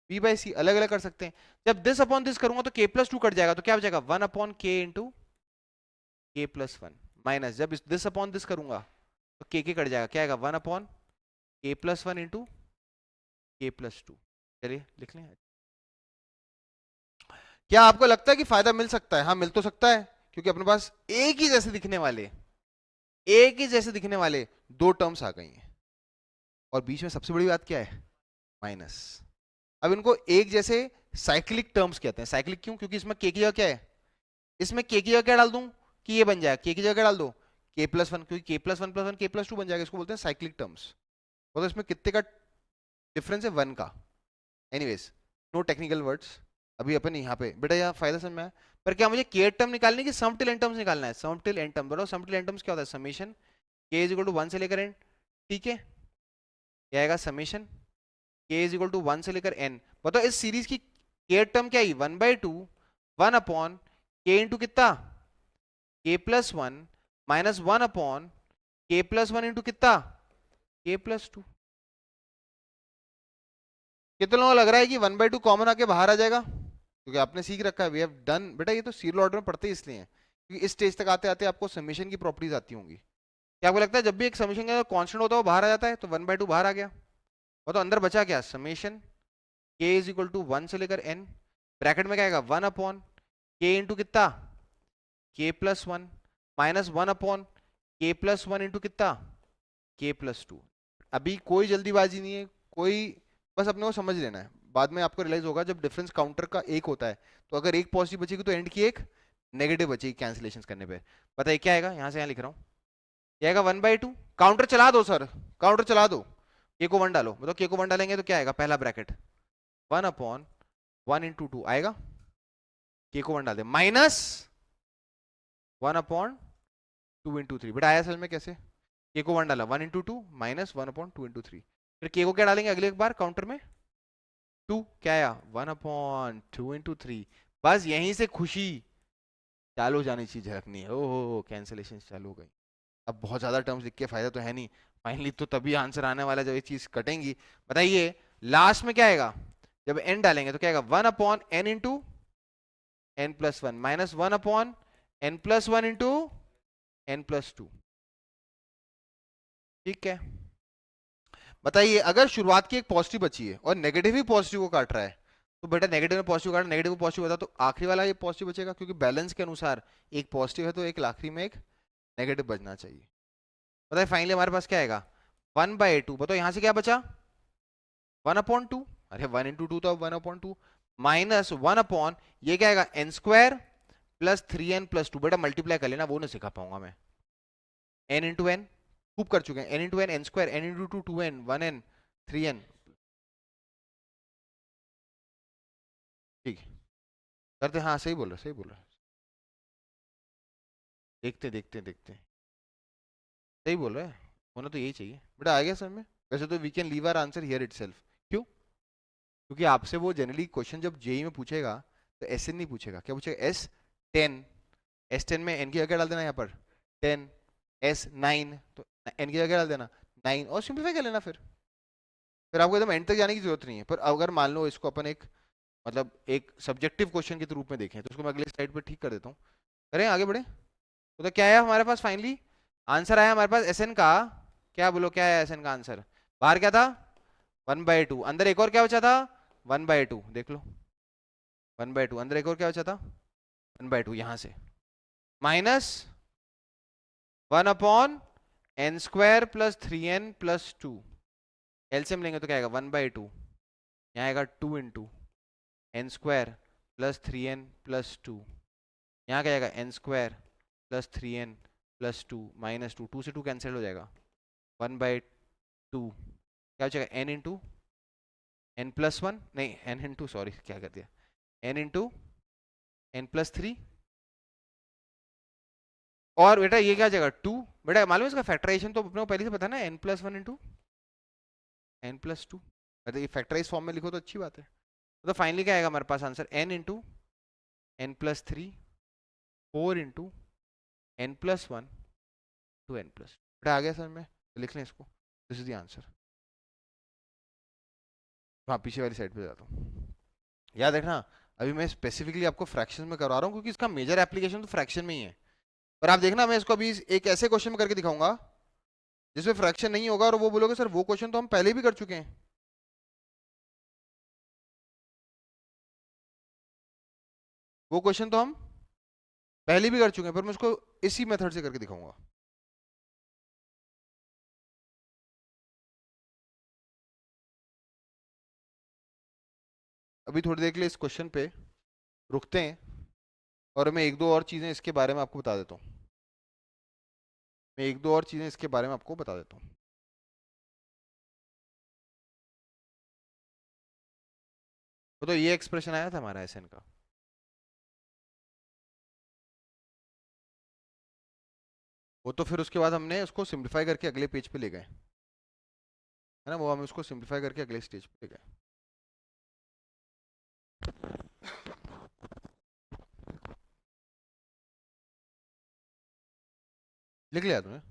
Speaker 1: b by C, अलग अलग कर सकते हैं। जब दिस अपॉन दिस करूंगा तो k प्लस 2 कट जाएगा, तो क्या बचेगा 1/k into k plus 1, minus जब दिस अपॉन दिस करूंगा तो k कट जाएगा, क्या आएगा 1/k plus 1 into k plus 2। चलिए लिख लें। क्या आपको लगता है कि फायदा मिल सकता है, हाँ मिल तो सकता है, क्योंकि अपने पास एक ही जैसे दिखने वाले, एक ही जैसे दिखने वाले दो टर्म्स आ गई हैं, और बीच में सबसे बड़ी बात क्या है, माइनस। अब इनको एक जैसे साइक्लिक टर्म्स कहते हैं, साइक्लिक क्यों, क्योंकि इसमें k की जगह क्या है, इसमें k की जगह क्या डाल दूं कि ये बन जाए, k की जगह क्या डाल दो k प्लस 1, क्योंकि k plus 1 plus 1 k plus 2 बन जाएगा, इसको बोलते हैं साइक्लिक टर्म्स। तो इसमें कितने का डिफरेंस है, 1 का। एनीवेज नो टेक्निकल वर्ड्स, अभी अपन यहाँ पे बेटा यहाँ फायदा समझ में आया। पर क्या मुझे k टर्म निकालने की सम टिल n टर्म्स निकालना है, सम टिल n टर्म, बताओ सम टिल n टर्म्स क्या होता है, summation k is equal to 1 से लेकर n, ठीक है, क्या आएगा summation k is equal to 1 से लेकर n। बताओ इस सीरीज की k टर्म क्या है, 1/2 1 अपॉन k इंटू कितना k plus 1 minus 1 upon k plus 1 into कितना k प्लस 2। कितने लोगों को लग रहा है कि 1/2 कॉमन आके बाहर आ जाएगा, क्योंकि आपने सीख रखा है, वी हैव डन, बेटा ये तो सीरियल ऑर्डर में पढ़ते ही इसलिए हैं क्योंकि इस स्टेज तक आते आते आपको समेशन की प्रॉपर्टीज आती होंगी। क्या आपको लगता है जब भी एक समेशन का कांस्टेंट होता है वो बाहर आ जाता है, तो 1/2 बाहर आ गया, और तो अंदर बचा क्या, summation k is equal to 1 से लेकर n, ब्रैकेट में क्या आएगा 1 अपॉन k इंटू कितना k plus 1 minus 1 upon k plus 1 into कितना k प्लस 2। अभी कोई जल्दीबाजी नहीं है, कोई, बस अपने को समझ लेना है, बाद में आपको रियलाइज होगा जब डिफरेंस काउंटर का एक होता है, तो अगर एक पॉजिटिव बचेगी तो एंड की एक नेगेटिव बचेगी कैंसिलेशन करने पे। बताइए क्या आएगा, यहाँ से यहाँ लिख रहा हूँ, क्या आएगा 1/2, काउंटर चला दो सर, काउंटर चला दो, k को 1 डालो, मतलब k को 1 डालेंगे तो क्या आएगा, पहला ब्रैकेट 1 अपॉन 1 इंटू 2 आएगा, k को 1 डाल दे, माइनस 1 अपॉन 2 इंटू 3, बेटा आया असल में कैसे, k को 1 डाला 1 इंटू 2 माइनस 1 अपॉन 2 इंटू 3, फिर k को क्या डालेंगे अगले एक बार काउंटर में 2, क्या आया 1 अपॉन 2 इंटू 3, बस यहीं से खुशी चालू हो जानी चाहिए, झलकनी है, ओहो कैंसिलेशन चालू हो गई। अब बहुत ज्यादा टर्म्स लिख के फायदा तो है नहीं, फाइनली तो तभी आंसर आने वाला जब ये चीज कटेंगी। बताइए लास्ट में क्या आएगा, जब n डालेंगे तो क्या आएगा 1 upon n into n plus 1 minus 1 upon n plus 1 into n plus 2, ठीक है। बताइए अगर शुरुआत की एक पॉजिटिव बची है और नेगेटिव ही पॉजिटिव को काट रहा है, तो बेटा नेगेटिव में पॉजिटिव काट, नेगेटिव में पॉजिटिव होता तो आखिरी वाला ये पॉजिटिव बचेगा, क्योंकि बैलेंस के अनुसार एक पॉजिटिव है तो एक आखिरी में एक नेगेटिव बचना चाहिए। बताइए फाइनली हमारे पास क्या आएगा 1/2, बताओ यहां से क्या बचा 1/2, अरे 1 इंटू 2 तो 1/2 माइनस 1 अपॉन ये क्या आएगा n square plus 3n plus 2, बेटा मल्टीप्लाई कर लेना, वो नहीं सिखा पाऊंगा मैं, n इंटू n खूब कर चुके हैं, n into n n square, n into 2 2n 1n 3n, ठीक है करते, हाँ सही बोल रहे सही बोल रहे, देखते देखते देखते, सही बोल रहे हैं, होना तो यही चाहिए। बेटा आ गया सर में, वैसे तो we can leave our answer here itself. क्यों? क्योंकि आपसे वो जनरली क्वेश्चन जब जेई में पूछेगा तो एस एन नहीं पूछेगा, क्या पूछेगा? S10। S10 में एन की जगह डाल देना यहाँ पर 10, S9 तो एन की जगह डाल देना 9 और सिंप्लीफाई कर लेना। फिर आपको एकदम एंड तक जाने की जरूरत नहीं है। पर अगर मान लो इसको अपन एक मतलब एक सब्जेक्टिव क्वेश्चन के रूप में देखें तो उसको मैं अगले स्लाइड पर ठीक कर देता हूँ। करें आगे बढ़े। तो क्या है हमारे पास फाइनली आंसर आया हमारे पास एस एन का। क्या बोलो क्या है एस एन का आंसर? बाहर क्या था? 1/2। अंदर एक और क्या बचा था? 1/2। देख लो 1/2 अंदर एक और क्या बचा था? 1/2 यहां से माइनस 1/n² + 3n + 2। एलसीएम लेंगे तो क्या आएगा? 1/2 यहाँ आएगा 2 × n² + 3n + 2। यहाँ क्या आएगा? n² + 3n + 2 -2 2 से 2 कैंसिल हो जाएगा 1/2 क्या बचेगा? n × n+1 नहीं n × सॉरी क्या कर दिया n × n+3 और बेटा ये क्या जगह 2। बेटा मालूम है इसका फैक्टराइजेशन तो अपने को पहले से पता है ना n+1 × n+2। मतलब ये फैक्टराइज फॉर्म में लिखो तो अच्छी बात है। तो फाइनली क्या आएगा हमारे पास answer? n × n+3 4 × n+1 to n+2। बेटा आ गया सर में तो लिख लें इसको। This is the answer. हाँ पीछे वाली साइड पे जाता हूँ। याद रखना अभी मैं स्पेसिफिकली आपको फ्रैक्शन में करवा रहा हूँ क्योंकि इसका मेजर एप्लीकेशन तो फ्रैक्शन में ही है। पर आप देखना मैं इसको अभी एक ऐसे क्वेश्चन में करके दिखाऊंगा जिसमें फ्रैक्शन नहीं होगा और वो बोलोगे सर वो क्वेश्चन तो हम पहले भी कर चुके हैं। वो क्वेश्चन तो हम पहले भी कर चुके हैं पर मैं उसको इसी मेथड से करके दिखाऊंगा। अभी थोड़ी देर के लिए इस क्वेश्चन पे रुकते हैं और मैं एक दो और चीजें इसके बारे में आपको बता देता हूँ। मैं एक दो और चीजें इसके बारे में आपको बता देता हूँ। तो ये एक्सप्रेशन आया था हमारा एसएन का। वो तो फिर उसके बाद हमने उसको सिंप्लीफाई करके अगले पेज पे ले गए है ना। वो हम उसको सिंप्लीफाई करके अगले स्टेज पे ले गए। लिख लिया तुमने?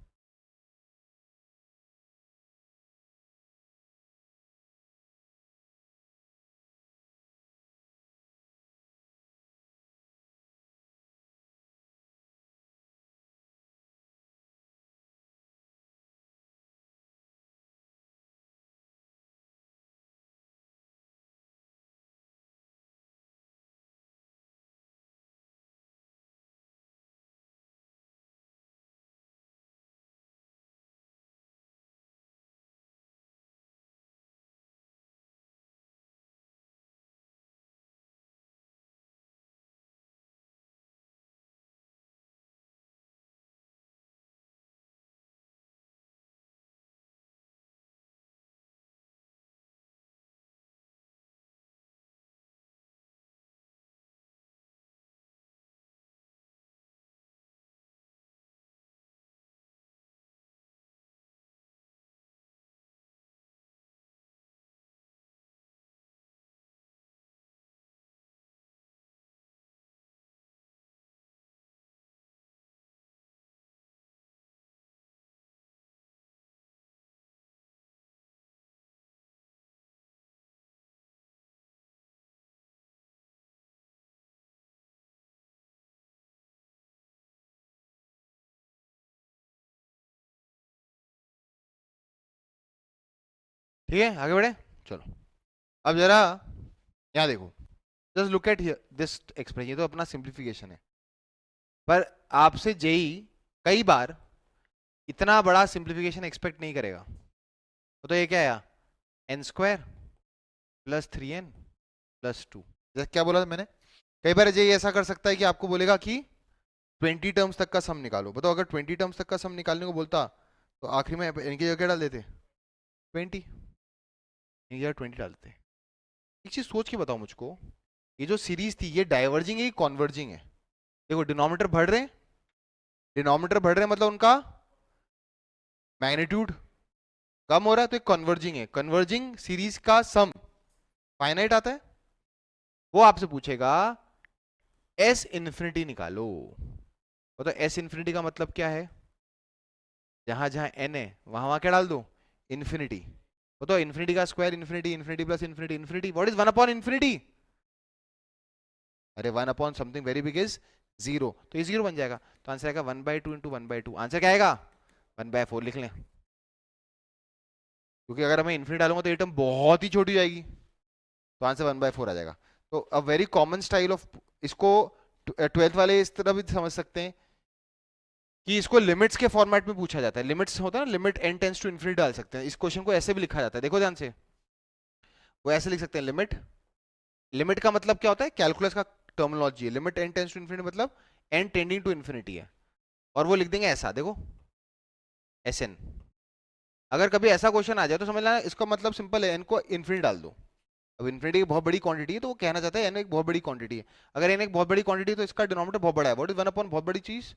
Speaker 1: ठीक है आगे बढ़े। चलो अब जरा यहाँ देखो। Just look at this expression. ये तो अपना सिंप्लीफिकेशन है पर आपसे जेई कई बार इतना बड़ा सिंप्लीफिकेशन एक्सपेक्ट नहीं करेगा। तो ये क्या आया? n² + 3n + 2। जैसे क्या बोला था मैंने? कई बार जेई ऐसा कर सकता है कि आपको बोलेगा कि 20 टर्म्स तक का सम निकालो। बताओ अगर 20 टर्म्स तक का सम निकालने को बोलता तो आखिरी में इनकी जगह क्या डाल देते? 20। इनकी जगह 20 डालते। एक चीज सोच के बताओ मुझको, ये जो सीरीज थी ये डाइवर्जिंग है कि कॉन्वर्जिंग है? देखो डिनोमिनेटर बढ़ रहे हैं, डिनोमिनेटर बढ़ रहे हैं मतलब उनका मैग्नीट्यूड कम हो रहा है तो एक कन्वर्जिंग है, कन्वर्जिंग सीरीज का सम फाइनाइट आता है, वो आपसे पूछेगा एस इन्फिनिटी निकालो। तो एस इन्फिनिटी का मतलब क्या है, जहां जहां एन है वहां वहां क्या डाल दो, इन्फिनिटी। तो इन्फिनिटी का square infinity, infinity plus infinity infinity, what is 1 upon infinity? अरे 1 upon something very big is 0, तो ये 0 बन जाएगा। तो आंसर आएगा 1/2 इंटू 1/2। आंसर क्या आएगा? 1/4 लिख लें, क्योंकि अगर मैं इन्फिनिटी डालूंगा तो ये टर्म बहुत ही छोटी हो जाएगी, तो आंसर 1/4 आ जाएगा। तो a very common style of, इसको 12th वाले इस तरह भी समझ सकते हैं कि इसको लिमिट्स के फॉर्मेट में पूछा जाता है। लिमिट्स होता है ना, limit n tends to infinity डाल सकते हैं, इस क्वेश्चन को ऐसे भी लिखा जाता है, देखो ध्यान से। वो ऐसे लिख सकते हैं, लिमिट, लिमिट का मतलब क्या होता है, कैलकुलस का टर्मिनोलॉजी है, limit n tends to infinity मतलब n टेंडिंग टू इन्फिनिटी है, और वो लिख देंगे ऐसा, देखो Sn। अगर कभी ऐसा क्वेश्चन आ जाए तो समझ लेना इसका मतलब सिंपल है, n को इन्फिनिटी डाल दो। अब इन्फिनिटी एक बहुत बड़ी क्वांटिटी है, तो वो कहना चाहता है n एक बहुत बड़ी क्वांटिटी है। अगर n एक बहुत बड़ी क्वांटिटी है तो इसका डिनोमिनेटर बहुत बड़ा है, व्हाट इज 1 अपॉन बहुत बड़ी चीज,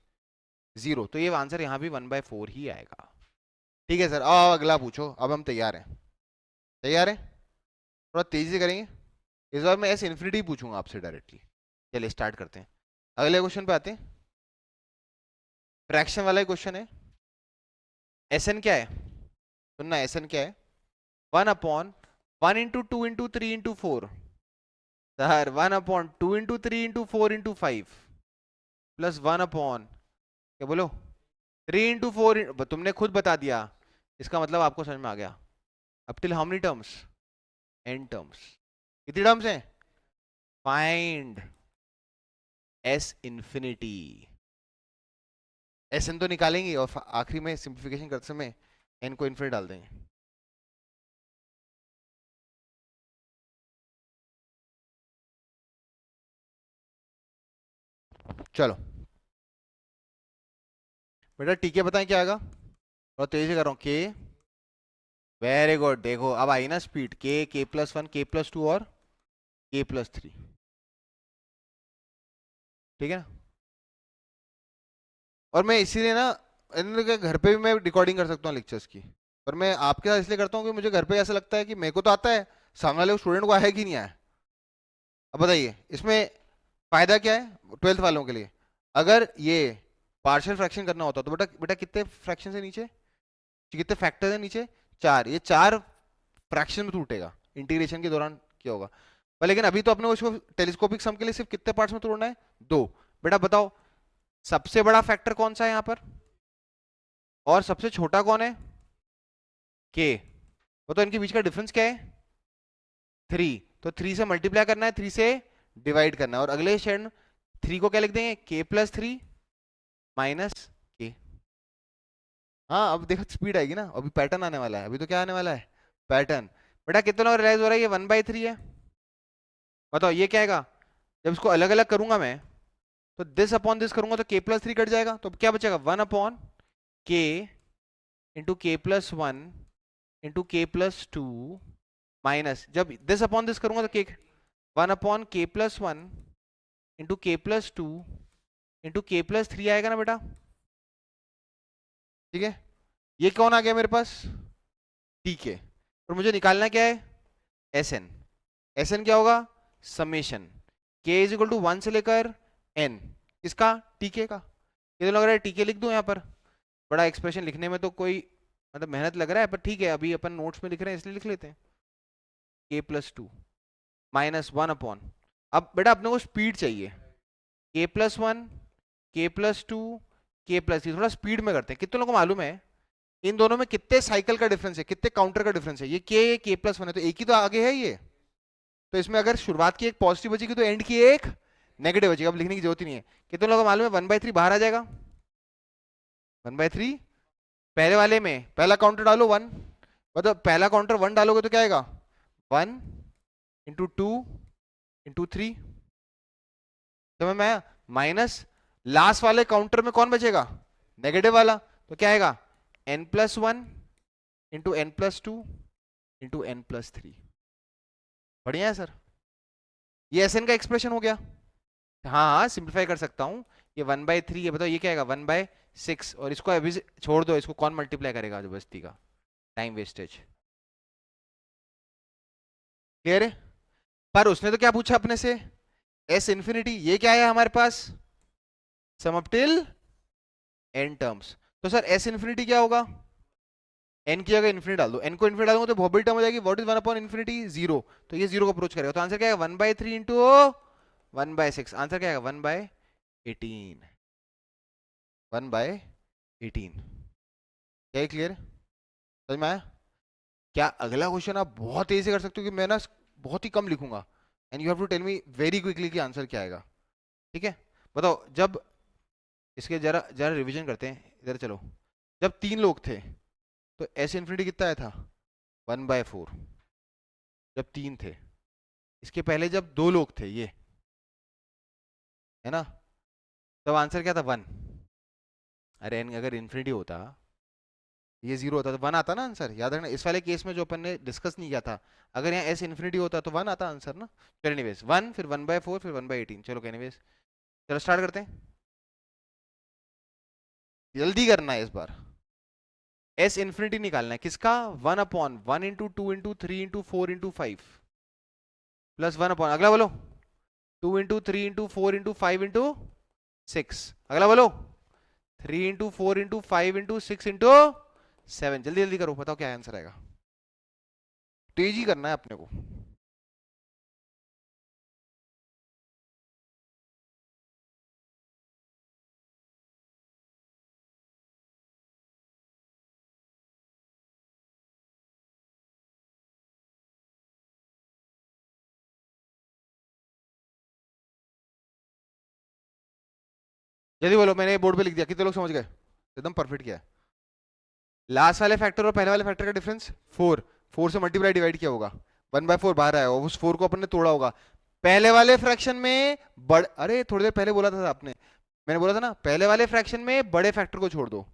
Speaker 1: 0। तो ये आंसर यहाँ भी 1/4 ही आएगा। ठीक है सर, आओ अगला पूछो, अब हम तैयार हैं। तैयार है, थोड़ा तेजी से करेंगे, इस बार मैं ऐसे इन्फिनिटी पूछूंगा आपसे डायरेक्टली। चलिए स्टार्ट करते हैं, अगले क्वेश्चन पे आते हैं। फ्रैक्शन वाला क्वेश्चन है। Sn क्या है, सुनना, Sn क्या है? 1 upon 1 into 2 into 3 into 4, sir 1 upon 2 into 3 into 4 into 5 plus 1 upon, क्या बोलो, 3 इंटू 4, तुमने खुद बता दिया, इसका मतलब आपको समझ में आ गया। अब till how many terms, n terms, कितनी टर्म्स हैं? Find s infinity. Sn तो निकालेंगे और आखिरी में सिंप्लीफिकेशन करते समय n को इन्फिनिटी डाल देंगे। चलो बेटा, टीके बताएं क्या आएगा, और तेजी से कर रहा हूँ। के, वेरी गुड, देखो अब आई ना स्पीड, के प्लस 1, के प्लस 2 और के प्लस 3, ठीक है ना। और मैं इसीलिए ना, इन लोगों के घर पे भी मैं रिकॉर्डिंग कर सकता हूँ लेक्चर्स की, पर मैं आपके साथ इसलिए करता हूँ कि मुझे घर पे ऐसा लगता है कि मेरे को तो आता है, सामने वाले स्टूडेंट को आया कि नहीं आया। अब बताइए इसमें फायदा क्या है 12th वालों के लिए। अगर ये पार्शियल फ्रैक्शन करना होता तो बेटा बेटा कितने फ्रैक्शन है नीचे, कितने फैक्टर है नीचे, 4, ये 4 फ्रैक्शन में टूटेगा, इंटीग्रेशन के दौरान क्या होगा। पर लेकिन अभी तो अपने को इसको टेलीस्कोपिक सम के लिए सिर्फ कितने पार्ट्स में तोड़ना है, 2। बेटा बताओ सबसे बड़ा फैक्टर कौन सा है यहाँ पर, और सबसे छोटा कौन है, के। तो इनके बीच का डिफरेंस क्या है, 3। तो 3 से मल्टीप्लाई करना है, 3 से डिवाइड करना है, और अगले क्षण 3 को क्या लिख देंगे, के प्लस 3 माइनस के। हाँ अब देखो स्पीड आएगी ना, अभी पैटर्न आने वाला है, अभी तो क्या आने वाला है, पैटर्न। बेटा कितना रियलाइज हो रहा है, ये 1/3 है। बताओ ये क्या आएगा, जब इसको अलग अलग करूंगा मैं, तो दिस अपॉन दिस करूंगा तो के प्लस 3 कट जाएगा, तो क्या बचेगा, 1 अपॉन के इंटू के प्लस 1 इंटू के प्लस 2 माइनस, जब दिस अपॉन दिस करूंगा तो के, 1 अपॉन के प्लस 1 इंटू के प्लस 2 इंटू के प्लस 3 आएगा ना बेटा, ठीक है। ये कौन आ गया मेरे पास, ठीक है। और मुझे निकालना क्या है, Sn। Sn क्या होगा, summation k is equal to 1 से लेकर n, इसका टीके का। ये तो लग रहा है टीके लिख दूं यहाँ पर, बड़ा एक्सप्रेशन लिखने में तो कोई मतलब मेहनत लग रहा है, पर ठीक है अभी अपन नोट्स में लिख रहे हैं इसलिए लिख लेते हैं, k प्लस 2 माइनस 1 अपॉन, अब बेटा अपने को स्पीड चाहिए, k plus 1, k plus 2, k plus 3, थोड़ा स्पीड में करते हैं। कितने लोगों को मालूम है इन दोनों में कितने साइकिल का डिफरेंस है, कितने काउंटर का डिफरेंस है, ये k प्लस 1 है तो एक ही तो आगे है ये, तो इसमें अगर शुरुआत की एक पॉजिटिव बचेगी तो एंड की एक नेगेटिव बचेगी, अब लिखने की जरूरत ही नहीं है। कितने लोगों को मालूम है 1/3 बाहर आ जाएगा, 1/3 पहले वाले में पहला काउंटर डालो 1, मतलब पहला काउंटर 1 डालोगे तो क्या आएगा, 1 इंटू 2 इंटू 3, समझ में आया, माइनस लास्ट वाले काउंटर में कौन बचेगा, नेगेटिव वाला, तो क्या आएगा n plus 1 into n plus 2 into n plus 3। बढ़िया है सर, ये Sn का एक्सप्रेशन हो गया। हाँ हाँ सिंप्लीफाई कर सकता हूँ, ये 1/3, ये बताओ ये क्या आएगा 1/6, और इसको अभी से छोड़ दो, इसको कौन मल्टीप्लाई करेगा जो बस्ती का, टाइम वेस्टेज। क्लियर है? पर उसने तो क्या पूछा अपने से, एस इन्फिनिटी, ये क्या है हमारे पास, sum up till N terms. तो सर एस इन्फिनिटी क्या होगा, एन की जगह इन्फिनिटी डाल दो, एन को इन्फिनिटी डालूंगा तो बहुत बड़ी टर्म हो जाएगी, what is 1 upon infinity, zero. तो ये जीरो को अप्रोच करेगा, तो आंसर क्या है 1/3 इंटू 1/6। आंसर क्या है 1/18, 1/18। क्या ये क्लियर है, समझ में आया? क्या अगला क्वेश्चन आप बहुत तेजी से कर सकते हो कि मैं ना बहुत ही कम लिखूंगा, and you have to tell me very quickly कि आंसर क्या आएगा। ठीक है, बताओ। जब इसके जरा जरा रिवीजन करते हैं, इधर चलो। जब 3 लोग थे तो एस इन्फिनिटी कितना आया था, 1/4। जब 3 थे, इसके पहले जब 2 लोग थे ये, है ना, तब आंसर क्या था 1। अरे अगर इन्फिनिटी होता, ये जीरो होता तो 1 आता ना आंसर, याद रखना। इस वाले केस में जो अपन ने डिस्कस नहीं किया था, अगर यहाँ एस इन्फिनिटी होता तो 1 आता आंसर ना। चलो एनीवेज 1, फिर 1/4, फिर 1/18। चलो एनीवेज, चलो स्टार्ट करते हैं, जल्दी करना है इस बार। एस इन्फिनिटी निकालना है किसका, 1/1 into 2 into 3 into 4 into 5 plus 1/, अगला बोलो, 2 इंटू 3 इंटू 4 इंटू 5 इंटू 6, अगला बोलो 3 इंटू 4 इंटू 5 इंटू 6 इंटू 7। जल्दी जल्दी करो, बताओ क्या आंसर आएगा, तेजी करना है अपने को। जल्दी बोलो, मैंने बोर्ड पे लिख दिया, कितने लोग समझ गए, एकदम परफेक्ट किया है। लास्ट वाले फैक्टर और पहले वाले फैक्टर का डिफरेंस 4, 4 से मल्टीप्लाई डिवाइड किया होगा, 1/4 बाहर आया होगा, उस 4 को अपन ने तोड़ा होगा। पहले वाले फ्रैक्शन में अरे थोड़ी देर पहले बोला था आपने, मैंने बोला था ना, पहले वाले फ्रैक्शन में बड़े फैक्टर को छोड़ दो,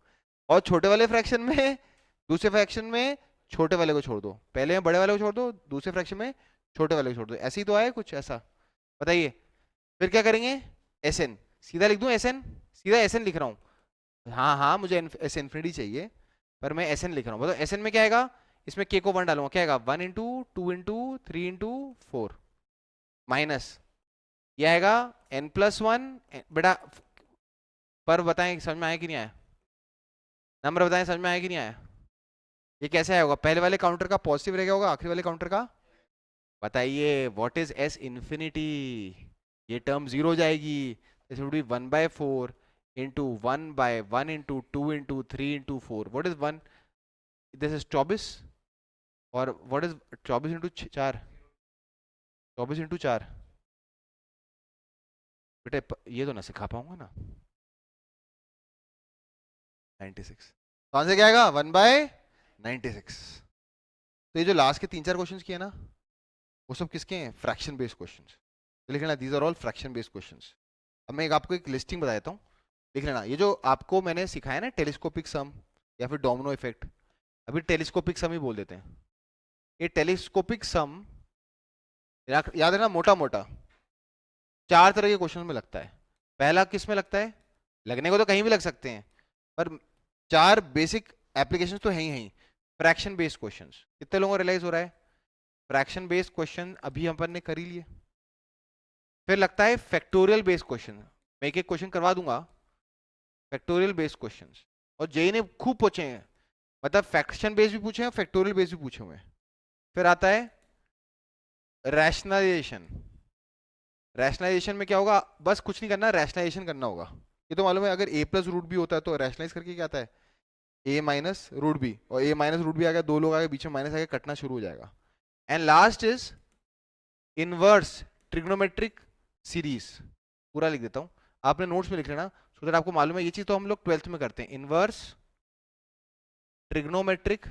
Speaker 1: और छोटे वाले फ्रैक्शन में, दूसरे फ्रैक्शन में छोटे वाले को छोड़ दो। पहले में बड़े वाले को छोड़ दो, दूसरे फ्रैक्शन में छोटे वाले को छोड़ दो। ऐसे ही तो आया कुछ ऐसा, बताइए। फिर क्या करेंगे, एस एन सीधा लिख दूं, एस एन सीधा एस एन लिख रहा हूं। हाँ हाँ, मुझे एस इन्फिनिटी चाहिए, पर मैं एस एन लिख रहा हूँ। बताओ एस एन में क्या आएगा, इसमें के को 1 डालूंगा, क्या आएगा 1 इंटू 2 इंटू 3 इंटू 4 माइनस, ये आएगा n+1 बेटा। पर बताएं समझ में आया कि नहीं आया, नंबर बताएं समझ में आया कि नहीं आया। ये कैसे आया होगा, पहले वाले काउंटर का पॉजिटिव रह गया होगा, आखिरी वाले काउंटर का, बताइए व्हाट इज एस इन्फिनिटी। ये टर्म जीरो हो जाएगी, this would be 1/4 into 1/1 into 2 into 3 into 4, what is 1, this is 24, और व्हाट इज 24 इंटू 4, 24 इंटू 4। बेटा ये तो ना सिखा पाऊंगा ना, 96। तो आंसर क्या आएगा 1/96। तो ये जो लास्ट के 3-4 क्वेश्चन किए ना, वो सब किसके हैं, फ्रैक्शन बेस्ड क्वेश्चन। तो लिख लेना these are all fraction based question. अब मैं आपको एक लिस्टिंग बता देता हूँ, लिख लेना। ये जो आपको मैंने सिखाया ना टेलीस्कोपिक सम या फिर डोमिनो इफेक्ट, अभी टेलीस्कोपिक सम ही बोल देते हैं। ये टेलीस्कोपिक सम याद है ना, मोटा मोटा 4 तरह के क्वेश्चन में लगता है। पहला किस में लगता है, लगने को तो कहीं भी लग सकते हैं, पर 4 बेसिक एप्लीकेशन तो है ही। फ्रैक्शन बेस्ड क्वेश्चन, कितने लोगों को रियलाइज हो रहा है, फ्रैक्शन बेस्ड क्वेश्चन अभी अपन ने कर ही लिए। फिर लगता है फैक्टोरियल बेस्ड क्वेश्चन, मैं एक एक क्वेश्चन करवा दूंगा, फैक्टोरियल बेस्ड क्वेश्चंस, और जेई ने खूब पूछे हैं, मतलब फ्रैक्शन बेस्ड भी पूछे हैं, फैक्टोरियल बेस्ड भी पूछे हुए हैं। फिर आता है रैशनलाइजेशन। रैशनलाइजेशन में क्या होगा, बस कुछ नहीं करना, रैशनलाइजेशन करना होगा। ये तो मालूम है, अगर a प्लस रूट भी होता है तो रैशनलाइज करके क्या आता है, a माइनस रूट बी, और a माइनस रूट बी आ गया, 2 लोग आ गए बीच में, माइनस आ गया, कटना शुरू हो जाएगा। And last is inverse trigonometric series. पूरा लिख देता हूं, आपने नोट्स में लिख लेना, सो दैट आपको मालूम है। ये चीज तो हम लोग 12th में करते हैं, इनवर्स ट्रिग्नोमेट्रिक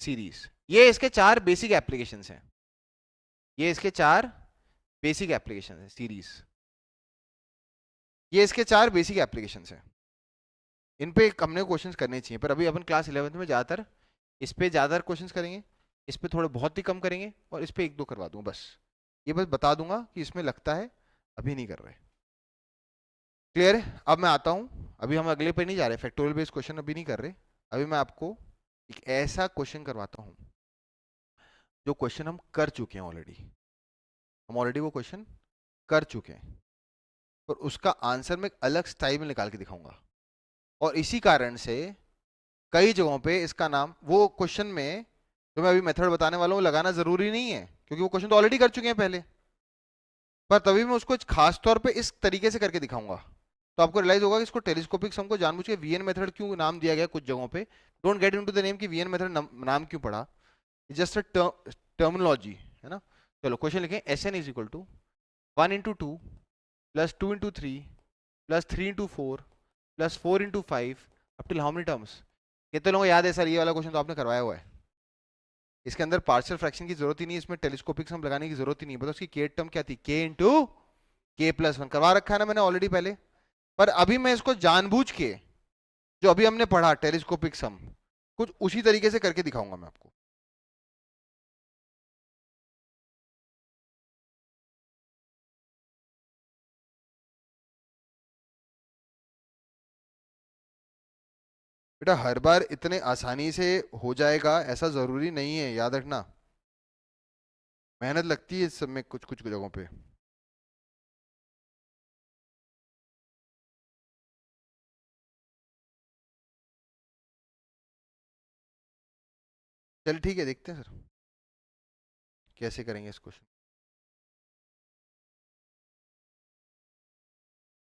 Speaker 1: सीरीज। ये इसके 4 बेसिक एप्लीकेशंस हैं, ये इसके 4 बेसिक एप्लीकेशंस हैं सीरीज, ये इसके 4 बेसिक एप्लीकेशंस हैं। इन पे हमने क्वेश्चंस करने चाहिए, पर अभी अपन क्लास 11th में ज़्यादातर इस पे ज़्यादा क्वेश्चंस करेंगे, इस पे थोड़े बहुत ही कम करेंगे, और इस पे 1-2 करवा दूंगा बस। ये बस बता दूंगा कि इसमें लगता है, अभी नहीं कर रहे। क्लियर है? अब मैं आता हूँ, अभी हम अगले पे नहीं जा रहे, फैक्टोरियल बेस्ड क्वेश्चन अभी नहीं कर रहे, अभी मैं आपको एक ऐसा क्वेश्चन करवाता हूँ जो क्वेश्चन हम कर चुके हैं ऑलरेडी। हम ऑलरेडी वो क्वेश्चन कर चुके हैं, पर उसका आंसर मैं एक अलग स्टाइल में निकाल के दिखाऊंगा। और इसी कारण से कई जगहों पे इसका नाम, वो क्वेश्चन में जो मैं अभी मेथड बताने वाला हूँ लगाना जरूरी नहीं है, क्योंकि वो क्वेश्चन तो ऑलरेडी कर चुके हैं पहले। पर तभी मैं उसको खास तौर पे इस तरीके से करके दिखाऊंगा, तो आपको रियलाइज होगा कि इसको टेलीस्कोपिक सम को जानबूझ के वीएन मेथड क्यों नाम दिया गया कुछ जगहों पे। Don't get into the name कि वीएन मेथड नाम क्यों पड़ा, जस्ट अ टर्मिनोलॉजी है ना। चलो क्वेश्चन लिखें, S N is equal to 1 into 2 plus 2 into 3 plus 3 into 4 plus 4 into 5 up till how many terms. कितने लोगों को याद है सर ये वाला क्वेश्चन तो आपने करवाया हुआ है। इसके अंदर पार्शियल फ्रैक्शन की जरूरत ही नहीं, इसमें टेलीस्कोपिक सम लगाने की जरूरत ही नहीं। बताओ उसकी के टर्म क्या थी, के इंटू k+1 करवा रखा है ना मैंने ऑलरेडी पहले। पर अभी मैं इसको जानबूझ के जो अभी हमने पढ़ा टेलीस्कोपिक सम, कुछ उसी तरीके से करके दिखाऊंगा मैं आपको। बेटा हर बार इतने आसानी से हो जाएगा ऐसा जरूरी नहीं है, याद रखना। मेहनत लगती है इस सब में कुछ कुछ जगहों पे। चल ठीक है, देखते हैं सर कैसे करेंगे इस क्वेश्चन।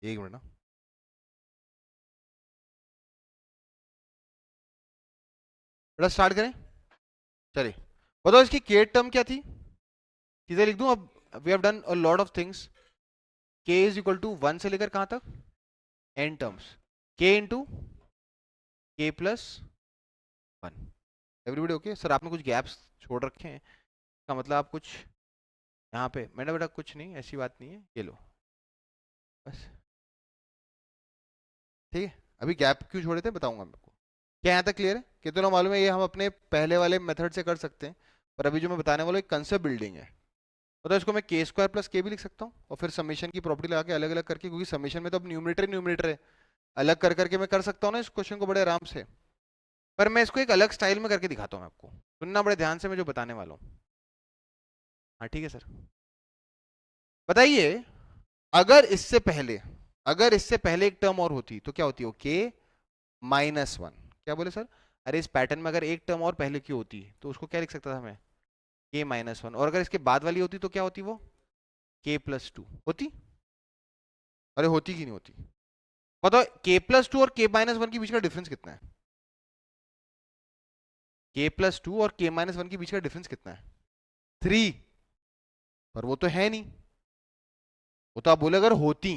Speaker 1: एक मिनट ना। बेटा स्टार्ट करें, चलिए। बताओ इसकी के टर्म क्या थी, सीधे लिख दूं अब। We have done a lot of things. K is equal to 1 से लेकर कहां तक, N terms, K into k+1। Everybody okay sir, आपने कुछ गैप्स छोड़ रखे हैं, इसका मतलब आप कुछ यहाँ पे, मैंने बेटा कुछ नहीं, ऐसी बात नहीं है, ये लो बस। ठीक है, अभी गैप क्यों छोड़े थे बताऊंगा मैं आपको। क्या यहाँ तक क्लियर है, कितना मालूम है ये हम अपने पहले वाले मेथड से कर सकते हैं। पर अभी जो मैं बताने वाला हूँ एक कंसेप्ट बिल्डिंग है। मतलब इसको मैं k² प्लस के भी लिख सकता हूँ, और फिर समीशन की प्रॉपर्टी लगा के अलग अलग करके, क्योंकि समीशन में तो अब न्यूमरेटर न्यूमरेटर है, अलग कर करके मैं कर सकता हूँ ना इस क्वेश्चन को बड़े आराम से। पर मैं इसको एक अलग स्टाइल में करके दिखाता हूँ आपको, सुनना बड़े ध्यान से मैं जो बताने वाला हूँ। हाँ ठीक है सर, बताइए। अगर इससे पहले, अगर इससे पहले एक टर्म और होती तो क्या होती हो, k-1। क्या बोले सर, अरे इस पैटर्न में अगर एक टर्म और पहले की होती तो उसको क्या लिख सकता था मैं, k-1। और अगर इसके बाद वाली होती तो क्या होती वो, k+2 होती। अरे होती कि नहीं होती, बताओ। k+2 और k-1 के बीच का डिफरेंस कितना है, k+2 और k-1 के बीच का डिफरेंस कितना है, 3। पर वो तो है नहीं, वो तो आप बोले अगर होती।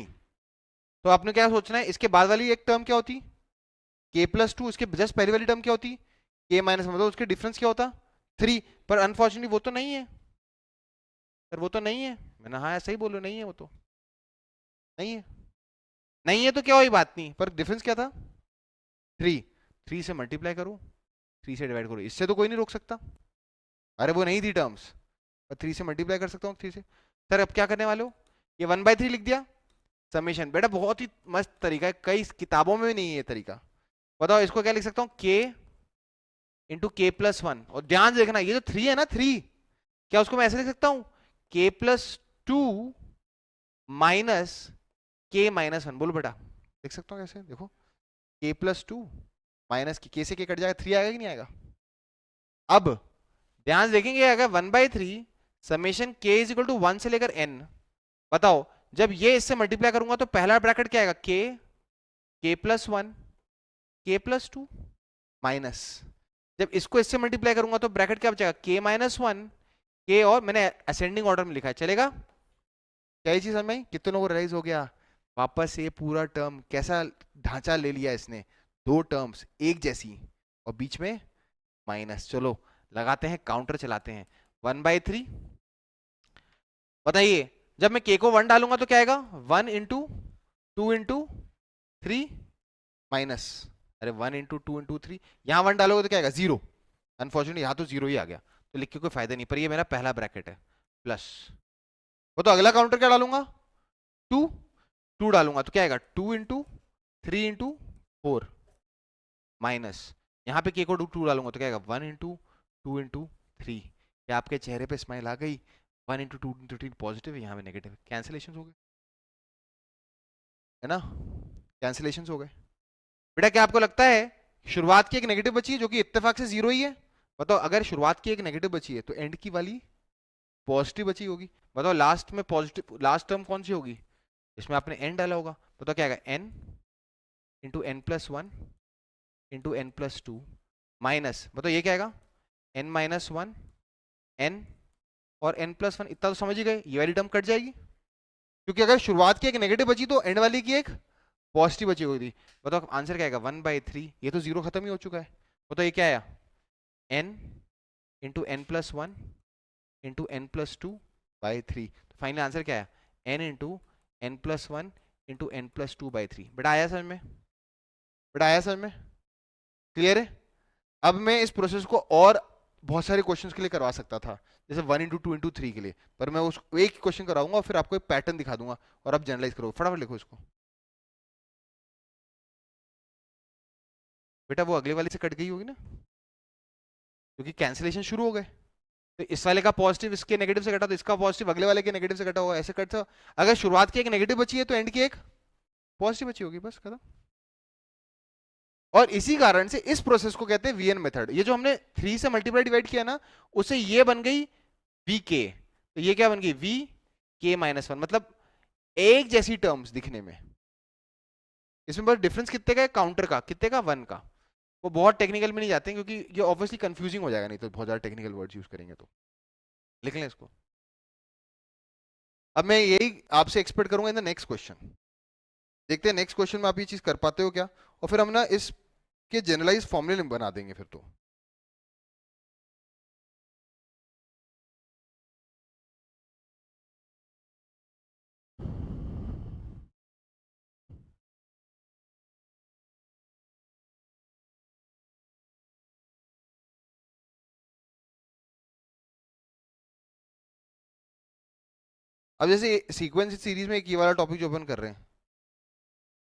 Speaker 1: तो आपने क्या सोचना है, इसके बाद वाली एक टर्म क्या होती, k+2, इसके जस्ट पहली वाली टर्म क्या होती, k-1, मतलब उसके डिफरेंस क्या होता, 3। पर अनफॉर्चुनेटली वो तो नहीं है, सर वो तो नहीं है। मैंने हाँ ऐसा ही बोलो, नहीं है वो तो, नहीं है। नहीं है तो क्या हुई बात नहीं, पर डिफरेंस क्या था, 3। 3 से मल्टीप्लाई करो, 3 से डिवाइड करो, इससे तो कोई नहीं रोक सकता। अरे वो नहीं थी टर्म्स, पर 3 से मल्टीप्लाई कर सकता हूँ 3 से। सर अब क्या करने वाले हो, ये 1/3 लिख दिया, समेशन। बेटा बहुत ही मस्त तरीका है, कई किताबों में भी नहीं है ये तरीका। बताओ इसको क्या लिख सकता हूँ, k × k+1। और ध्यान से देखना, ये जो 3 है ना, 3, क्या उसको मैं ऐसे लिख सकता हूँ, k+2 माइनस k-1। बोलो बेटा, लिख सकता हूँ कैसे, देखो, k+2 माइनस के से के कट जाएगा, 3 आएगा कि नहीं आएगा। अब ध्यान से देखेंगे, अगर 1/3 summation k is equal to 1 से लेकर n। बताओ जब ये इससे मल्टीप्लाई करूंगा तो पहला ब्रैकेट क्या आएगा, k+1 k+2 माइनस, जब इसको इससे मल्टीप्लाई करूंगा तो ब्रैकेट क्या बचेगा, k-1 k, और मैंने असेंडिंग ऑर्डर में लिखा है, चलेगा। क्या ये चीज समझ में आई? कितने लोगों को रियलाइज हो गया, वापस ये पूरा टर्म कैसा ढांचा ले लिया इसने, दो टर्म्स एक जैसी और बीच में माइनस। चलो लगाते हैं, काउंटर चलाते हैं, 1/3। बताइए जब मैं k को 1 डालूंगा तो क्या आएगा, 1 × 2 × 3 माइनस, अरे 1 × 2 × 3, यहां 1 डालोगे तो क्या आएगा, 0। अनफॉर्चुनेटली यहां तो 0 ही आ गया, तो लिख के कोई फायदा नहीं, पर ये मेरा पहला ब्रैकेट है, प्लस। वो तो अगला काउंटर क्या डालूंगा, 2 2 डालूंगा तो क्या आएगा, 2 × 3 × 4 माइनस। यहाँ पे k को 2 डालूंगा तो क्या आएगा 1 × 2 × 3। क्या आपके चेहरे पे स्माइल आ गई? 1 × 2 × 3 पॉजिटिव, यहाँ पे नेगेटिव, कैंसिलेशन हो गए, है ना, कैंसिलेशन हो गए। बेटा क्या आपको लगता है शुरुआत की एक नेगेटिव बची है जो कि इत्तेफाक से 0 ही है? बताओ अगर शुरुआत की एक नेगेटिव बची है तो एंड की वाली पॉजिटिव बची होगी। बताओ लास्ट में पॉजिटिव लास्ट टर्म कौन सी होगी? इसमें आपने एन डाला होगा। बताओ क्या आएगा? n × n+1 × n+2 माइनस, बताओ ये क्या आएगा? n-1 n और n+1। इतना तो समझ ही गए, ये वाली टर्म कट जाएगी क्योंकि अगर शुरुआत की एक नेगेटिव बची तो एंड वाली की एक पॉजिटिव बची हुई थी। बताओ आंसर क्या आएगा? 1/3। ये तो 0 खत्म ही हो चुका है। बताओ ये क्या आया? n × n+1 × n+2/3। तो फाइनल आंसर क्या आया? n × n+1 × n+2/3। बेटा आया समझ में? बेटा आया समझ में? क्लियर है? अब मैं इस प्रोसेस को और बहुत सारे क्वेश्चंस के लिए करवा सकता था, जैसे 1 × 2 × 3 के लिए, पर मैं उस एक क्वेश्चन कराऊंगा और फिर आपको एक पैटर्न दिखा दूंगा और आप जनरलाइज करोगे। फटाफट लिखो इसको। बेटा वो अगले वाले से कट गई होगी ना, क्योंकि कैंसिलेशन शुरू हो गए। तो इस वाले का पॉजिटिव इसके नेगेटिव से कटा तो इसका पॉजिटिव अगले वाले के नेगेटिव से कटा होगा, ऐसे कट। अगर शुरुआत की एक नेगेटिव बची है तो एंड की एक पॉजिटिव बची होगी, बस खत्म। और इसी कारण से इस प्रोसेस को कहते हैं वीएन मेथड। ये जो हमने 3 से मल्टीप्लाई डिवाइड किया ना, उससे ये बन गई वी के, तो ये क्या बन गई? वी k-1, मतलब एक जैसी टर्म्स दिखने में। इसमें बस डिफरेंस कितने का है? काउंटर का। कितने का? 1 का। वो बहुत टेक्निकल में नहीं जाते हैं क्योंकि ये ऑब्वियसली कंफ्यूजिंग हो जाएगा नहीं तो, बहुत ज्यादा टेक्निकल वर्ड्स यूज करेंगे तो। लिख लें इसको। अब मैं यही आपसे एक्सपेक्ट करूंगा इन द नेक्स्ट क्वेश्चन। देखते हैं नेक्स्ट क्वेश्चन में आप ये चीज कर पाते हो क्या, और फिर हम ना इसके जनरलाइज फॉर्मूले बना देंगे फिर तो। अब जैसे सीक्वेंस सीरीज में एक ये वाला टॉपिक जो ओपन कर रहे हैं,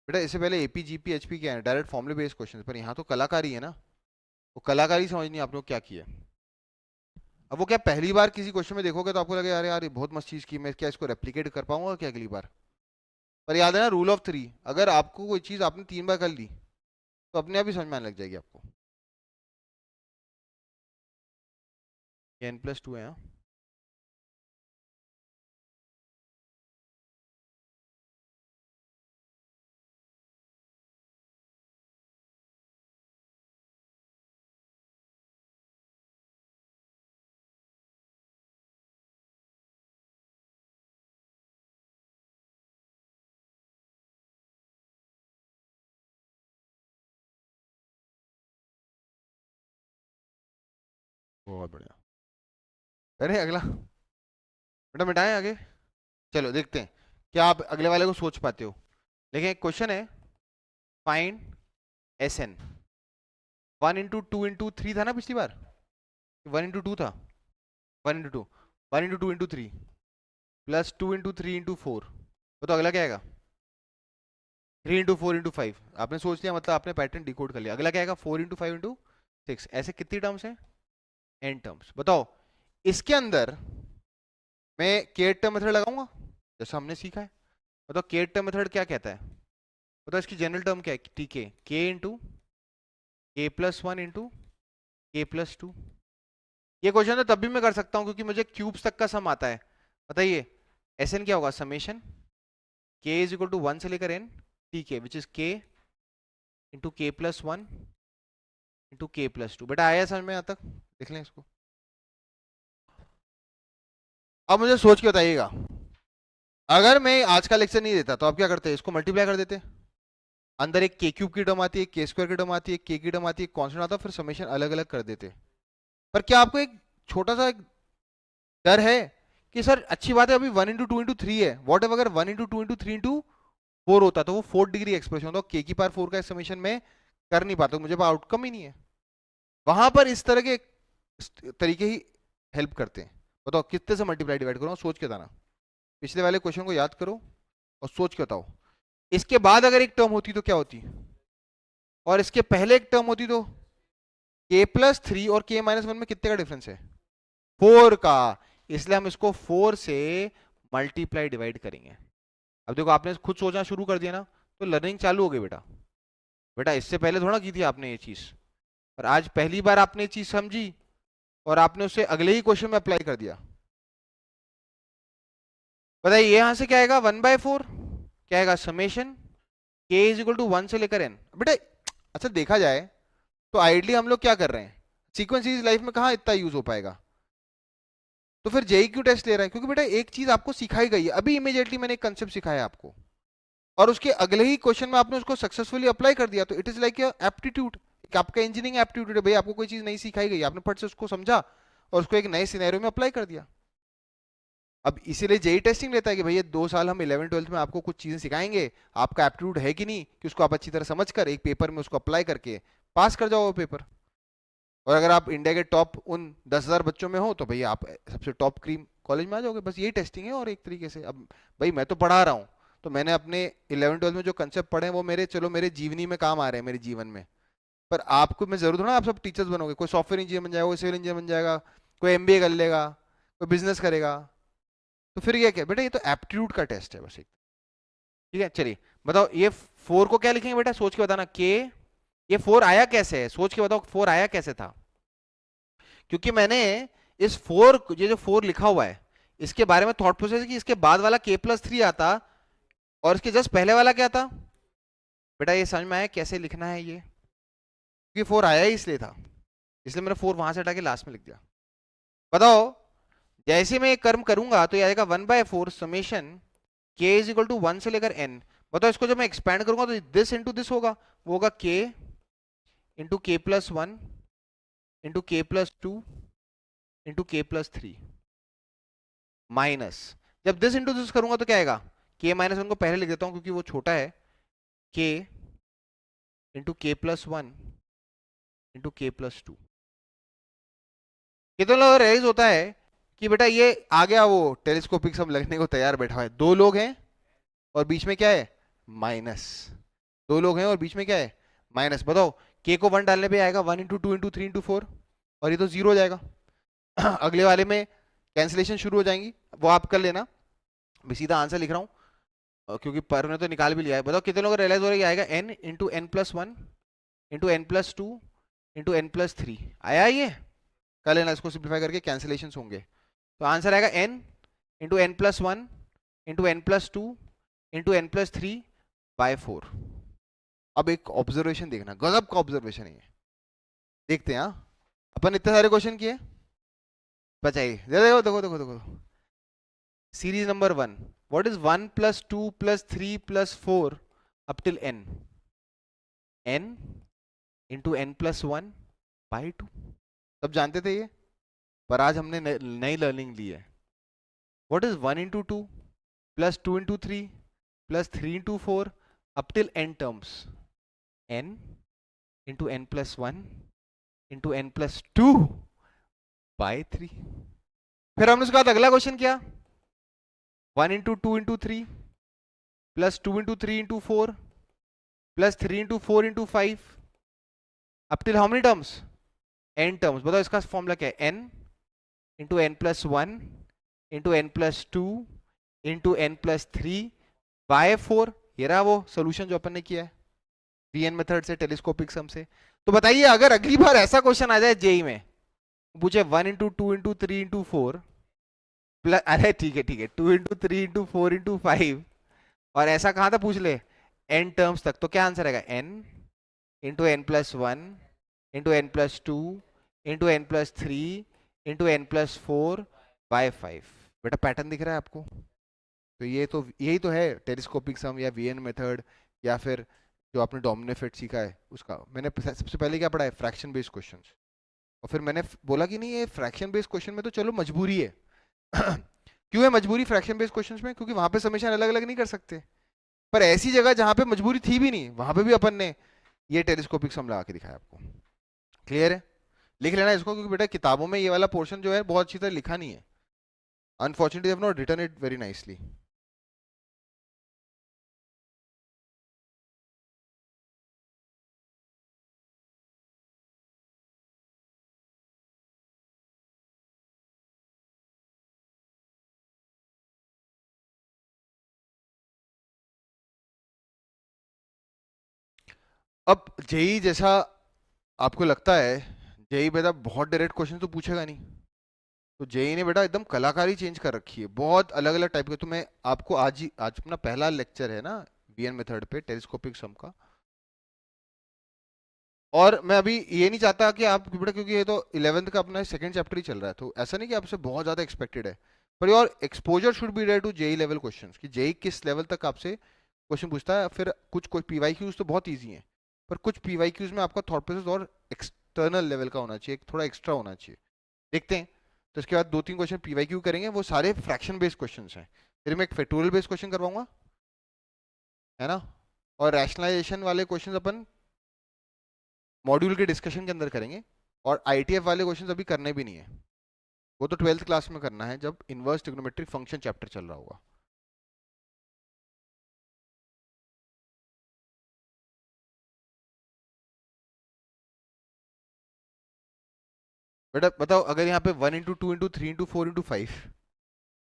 Speaker 1: बेटा इससे पहले एपी जीपी एचपी क्या है? डायरेक्ट फॉर्मूले बेस्ड क्वेश्चन, पर यहाँ तो कलाकारी है ना, वो कलाकारी समझनी आपने क्या किया है। अब वो क्या पहली बार किसी क्वेश्चन में देखोगे तो आपको लगे यार यार ये बहुत मस्त चीज की, मैं क्या इसको रेप्लिकेट कर पाऊंगा क्या अगली बार? पर याद है ना रूल ऑफ 3, अगर आपको कोई चीज आपने 3 बार कर ली तो अपने आप ही समझ में आने लग जाएगी आपको। n+2 है हाँ? बहुत बढ़िया। अरे अगला बेटा मिटाएं आगे। चलो देखते हैं क्या आप अगले वाले को सोच पाते हो। लेकिन एक क्वेश्चन है, फाइंड SN। 1 × 2 × 3 था ना पिछली बार? 1 × 2 था? 1 × 2, 1 × 2 × 3 प्लस 2 × 3 × 4। बताओ अगला क्या आएगा? 3 × 4 × 5। आपने सोच लिया मतलब आपने पैटर्न डिकोड कर लिया। अगला क्या आएगा? 4 × 5 × 6। ऐसे कितनी टर्म्स हैं? n terms. बताओ इसके अंदर मैं केट टर्म मेथड लगाऊंगा जैसा हमने सीखा है। बताओ केट टर्म मेथड क्या कहता है? बताओ इसकी जनरल टर्म क्या है? ठीक है, k × k+1 × k+2। ये क्वेश्चन तो तब भी मैं कर सकता हूँ क्योंकि मुझे क्यूब्स तक का सम आता है। बताइए SN क्या होगा? समेशन k = 1 से लेकर n, ठीक है, which is k × k+1 × k+2। बेटा आया समझ में यहाँ तक? देख लें इसको। अब मुझे सोच के बताइएगा, अगर मैं आज का लेक्चर नहीं देता तो आप क्या करते? इसको मल्टीप्लाई कर देते। अंदर एक k³ की टर्म आती है, k² की टर्म आती है, k की टर्म आती है, कांस्टेंट आता है, फिर समेशन अलग अलग कर देते। पर क्या आपको एक छोटा सा एक डर है कि सर अच्छी बात है अभी 1 × 2 × 3 है, वॉट एवर अगर 1 × 2 × 3 × 4 होता तो वो 4 डिग्री एक्सप्रेशन होता, k⁴ का समेशन में कर नहीं पाता, मुझे आउटकम ही नहीं है। वहां पर इस तरह के तरीके ही हेल्प करते हैं। बताओ कितने से मल्टीप्लाई डिवाइड करो, सोच के बताना। पिछले वाले क्वेश्चन को याद करो और सोच के बताओ। इसके बाद अगर एक टर्म होती तो क्या होती, और इसके पहले एक टर्म होती तो k+3 और k-1 में कितने का डिफरेंस है? 4 का। इसलिए हम इसको 4 से मल्टीप्लाई डिवाइड करेंगे। अब देखो आपने खुद सोचना शुरू कर दिया ना, तो लर्निंग चालू हो गई बेटा। बेटा इससे पहले थोड़ा की थी आपने ये चीज, पर आज पहली बार आपने ये चीज समझी और आपने उसे अगले ही क्वेश्चन में अप्लाई कर दिया। बताइए यहां से क्या आएगा? 1/4 क्या आएगा? Summation k is equal to 1 से लेकर n। बेटा अच्छा देखा जाए तो आइडली हम लोग क्या कर रहे हैं, सीक्वेंस सीरीज लाइफ में कहाँ इतना यूज हो पाएगा, तो फिर जेई क्यों टेस्ट ले रहा है? क्योंकि बेटा एक चीज आपको सिखाई गई है, अभी इमीडिएटली मैंने एक कंसेप्ट सिखाया आपको और उसके अगले ही क्वेश्चन में आपने उसको सक्सेसफुली अप्लाई कर दिया, तो इट इज लाइक एप्टीट्यूड। आपका इंजीनियरिंग एप्टीट्यूड है भाई, आपको कोई चीज नहीं सिखाई गई, आपने फट से उसको समझा और उसको एक नए सिनेरियो में अप्लाई कर दिया। अब इसीलिए जेई टेस्टिंग लेता है कि भैया 2 साल हम 11th-12th में आपको कुछ चीजें सिखाएंगे, आपका एप्टीट्यूड है कि नहीं कि उसको आप अच्छी तरह समझ कर एक पेपर में उसको अप्लाई करके पास कर जाओ वो पेपर। और अगर आप इंडिया के टॉप उन 10,000 बच्चों में हो तो भैया आप सबसे टॉप क्रीम कॉलेज में आ जाओगे। बस यही टेस्टिंग है। और एक तरीके से अब भाई मैं तो पढ़ा रहा हूँ, तो मैंने अपने 11th-12th में जो कंसेप्ट पढ़े हैं वो मेरे चलो मेरे जीवनी में काम आ रहे हैं, मेरे जीवन में। पर आपको मैं जरूर थोड़ा आप सब टीचर्स बनोगे, कोई सॉफ्टवेयर इंजीनियर बन जाएगा, कोई सिविल इंजीनियर बन जाएगा, कोई एमबीए कर लेगा, कोई बिजनेस करेगा, तो फिर ये क्या बेटा, ये तो एप्टीट्यूड का टेस्ट है बस एक। ठीक है चलिए बताओ ये 4 को क्या लिखेंगे बेटा, सोच के बताना। के ये 4 आया कैसे है, सोच के बताओ 4 आया कैसे था। क्योंकि मैंने इस 4 ये जो 4 लिखा हुआ है इसके बारे में थॉट प्रोसेस कि इसके बाद वाला k+3 आता और इसके जस्ट पहले वाला क्या था। बेटा ये समझ में आया कैसे लिखना है ये, क्योंकि 4 आया ही इसलिए था, इसलिए मैंने 4 वहां से हटा के लास्ट में लिख दिया। बताओ जैसे मैं ये कर्म करूंगा तो ये आएगा 1/4 summation k is equal to 1 से लेकर n। बताओ इसको जब मैं एक्सपैंड करूंगा तो दिस इंटू दिस होगा, वो होगा k into k+1 into k+2 into k+3 minus, जब दिस इंटू दिस करूंगा तो क्या आएगा, k-1 को पहले लिख देता हूं क्योंकि वो छोटा है, k into k+1 into k+2। कितने लोग रियलाइज होता है कि बेटा ये आ गया वो टेलीस्कोपिक सम लगने को तैयार बैठा हुआ है, 2 लोग हैं और बीच में क्या है, माइनस। 2 लोग हैं और बीच में क्या है, माइनस। बताओ k को 1 डालने पे आएगा 1 इंटू 2 इंटू 3 इंटू 4 और ये तो 0 हो जाएगा। अगले वाले में कैंसिलेशन शुरू हो जाएंगी, वो आप कर लेना, मैं सीधा आंसर लिख रहा हूँ क्योंकि पर ने तो निकाल भी लिया है। बताओ कितने लोग रियलाइज हो रहा है, आएगा n into n+1 into n+2 into n+3 आया ये। कर लेना इसको सिंप्लीफाई करके, कैंसिलेशन होंगे तो आंसर आएगा n into n+1 into n+2 into n+3/4। अब एक ऑब्जर्वेशन देखना, गजब का ऑब्जर्वेशन है ये, देखते हैं। हाँ अपन इतने सारे क्वेश्चन किए, बचाइए देखो देखो देखो देखो। Series number 1, what is 1 + 2 + 3 + 4 up till n, n into n+1/2। सब जानते थे ये, पर आज हमने नई लर्निंग ली है। What is 1 into 2 + 2 into 3 + 3 into 4 up till n terms, n into n+1 into n+2/3। फिर हमने उसके बाद अगला क्वेश्चन किया, 1 into 2 into 3 + 2 into 3 into 4 + 3 into 4 into 5 up till how many terms, n terms. बताओ इसका फॉर्मूला क्या है, n into n+1 into n+2 into n+3/4। ये रहा वो सोल्यूशन जो अपन ने किया है वीएन मेथड से, टेलीस्कोपिक सम से। तो बताइए अगर अगली बार ऐसा क्वेश्चन आ जाए जेई में, पूछे 1 इंटू 2 इंटू 3 इंटू 4 प्लस, अरे ठीक है 2 इंटू 3 इंटू 4 इंटू 5, और ऐसा कहां था पूछ ले, n टर्म्स तक, तो क्या आंसर आएगा, n into n+1 into n+2 into n+3 into n+4/5। बेटा पैटर्न दिख रहा है आपको? तो ये तो यही तो है टेलीस्कोपिक सम या वीएन मेथड, या फिर जो आपने डोमिनो इफेक्ट सीखा है उसका। मैंने सबसे पहले क्या पढ़ा है, फ्रैक्शन बेस्ड क्वेश्चंस। और फिर मैंने बोला कि नहीं ये फ्रैक्शन बेस्ड क्वेश्चन में तो चलो मजबूरी है। क्यों है मजबूरी फ्रैक्शन बेस्ड क्वेश्चंस में? क्योंकि वहां पे समेशन अलग अलग नहीं कर सकते। पर ऐसी जगह जहां पे मजबूरी थी भी नहीं, वहां पे भी अपन ने ये टेलीस्कोपिक सम लगा के दिखाया आपको। क्लियर है? लिख लेना इसको, क्योंकि बेटा किताबों में ये वाला पोर्शन जो है बहुत अच्छी तरह लिखा नहीं है, unfortunately have not written it very nicely. अब जेई जैसा आपको लगता है, जेई बेटा बहुत डायरेक्ट क्वेश्चन तो पूछेगा नहीं। तो जेई ने बेटा एकदम कलाकारी चेंज कर रखी है, बहुत अलग अलग टाइप के। तो मैं आपको आज अपना पहला लेक्चर है ना वीएन मेथड पे टेलीस्कोपिक सम का। और मैं अभी ये नहीं चाहता कि आप बेटा, क्योंकि ये तो 11th का अपना सेकंड चैप्टर ही चल रहा है, तो ऐसा नहीं कि आपसे बहुत ज्यादा एक्सपेक्टेड है। पर your exposure should be there to JEE level questions, कि जेई किस लेवल तक आपसे क्वेश्चन पूछता है। फिर कुछ कुछ पीवाईक्यूज तो बहुत इजी हैं, पर कुछ पीवाईक्यूज में आपका थॉट प्रोसेस और एक्सटर्नल लेवल का होना चाहिए, थोड़ा एक्स्ट्रा होना चाहिए। देखते हैं। तो इसके बाद 2-3 क्वेश्चन पीवाईक्यू करेंगे, वो सारे फ्रैक्शन बेस्ड क्वेश्चंस हैं। फिर मैं एक फैक्टोरियल बेस्ड क्वेश्चन करवाऊंगा, है ना। और रैशनलाइजेशन वाले क्वेश्चन अपन मॉड्यूल के डिस्कशन के अंदर करेंगे। और आईटीएफ वाले क्वेश्चन अभी करने भी नहीं है, वो तो 12th क्लास में करना है, जब इनवर्स ट्रिग्नोमेट्रिक फंक्शन चैप्टर चल रहा होगा। बेटा बताओ, अगर यहाँ पे 1 × 2 × 3 × 4 × 5,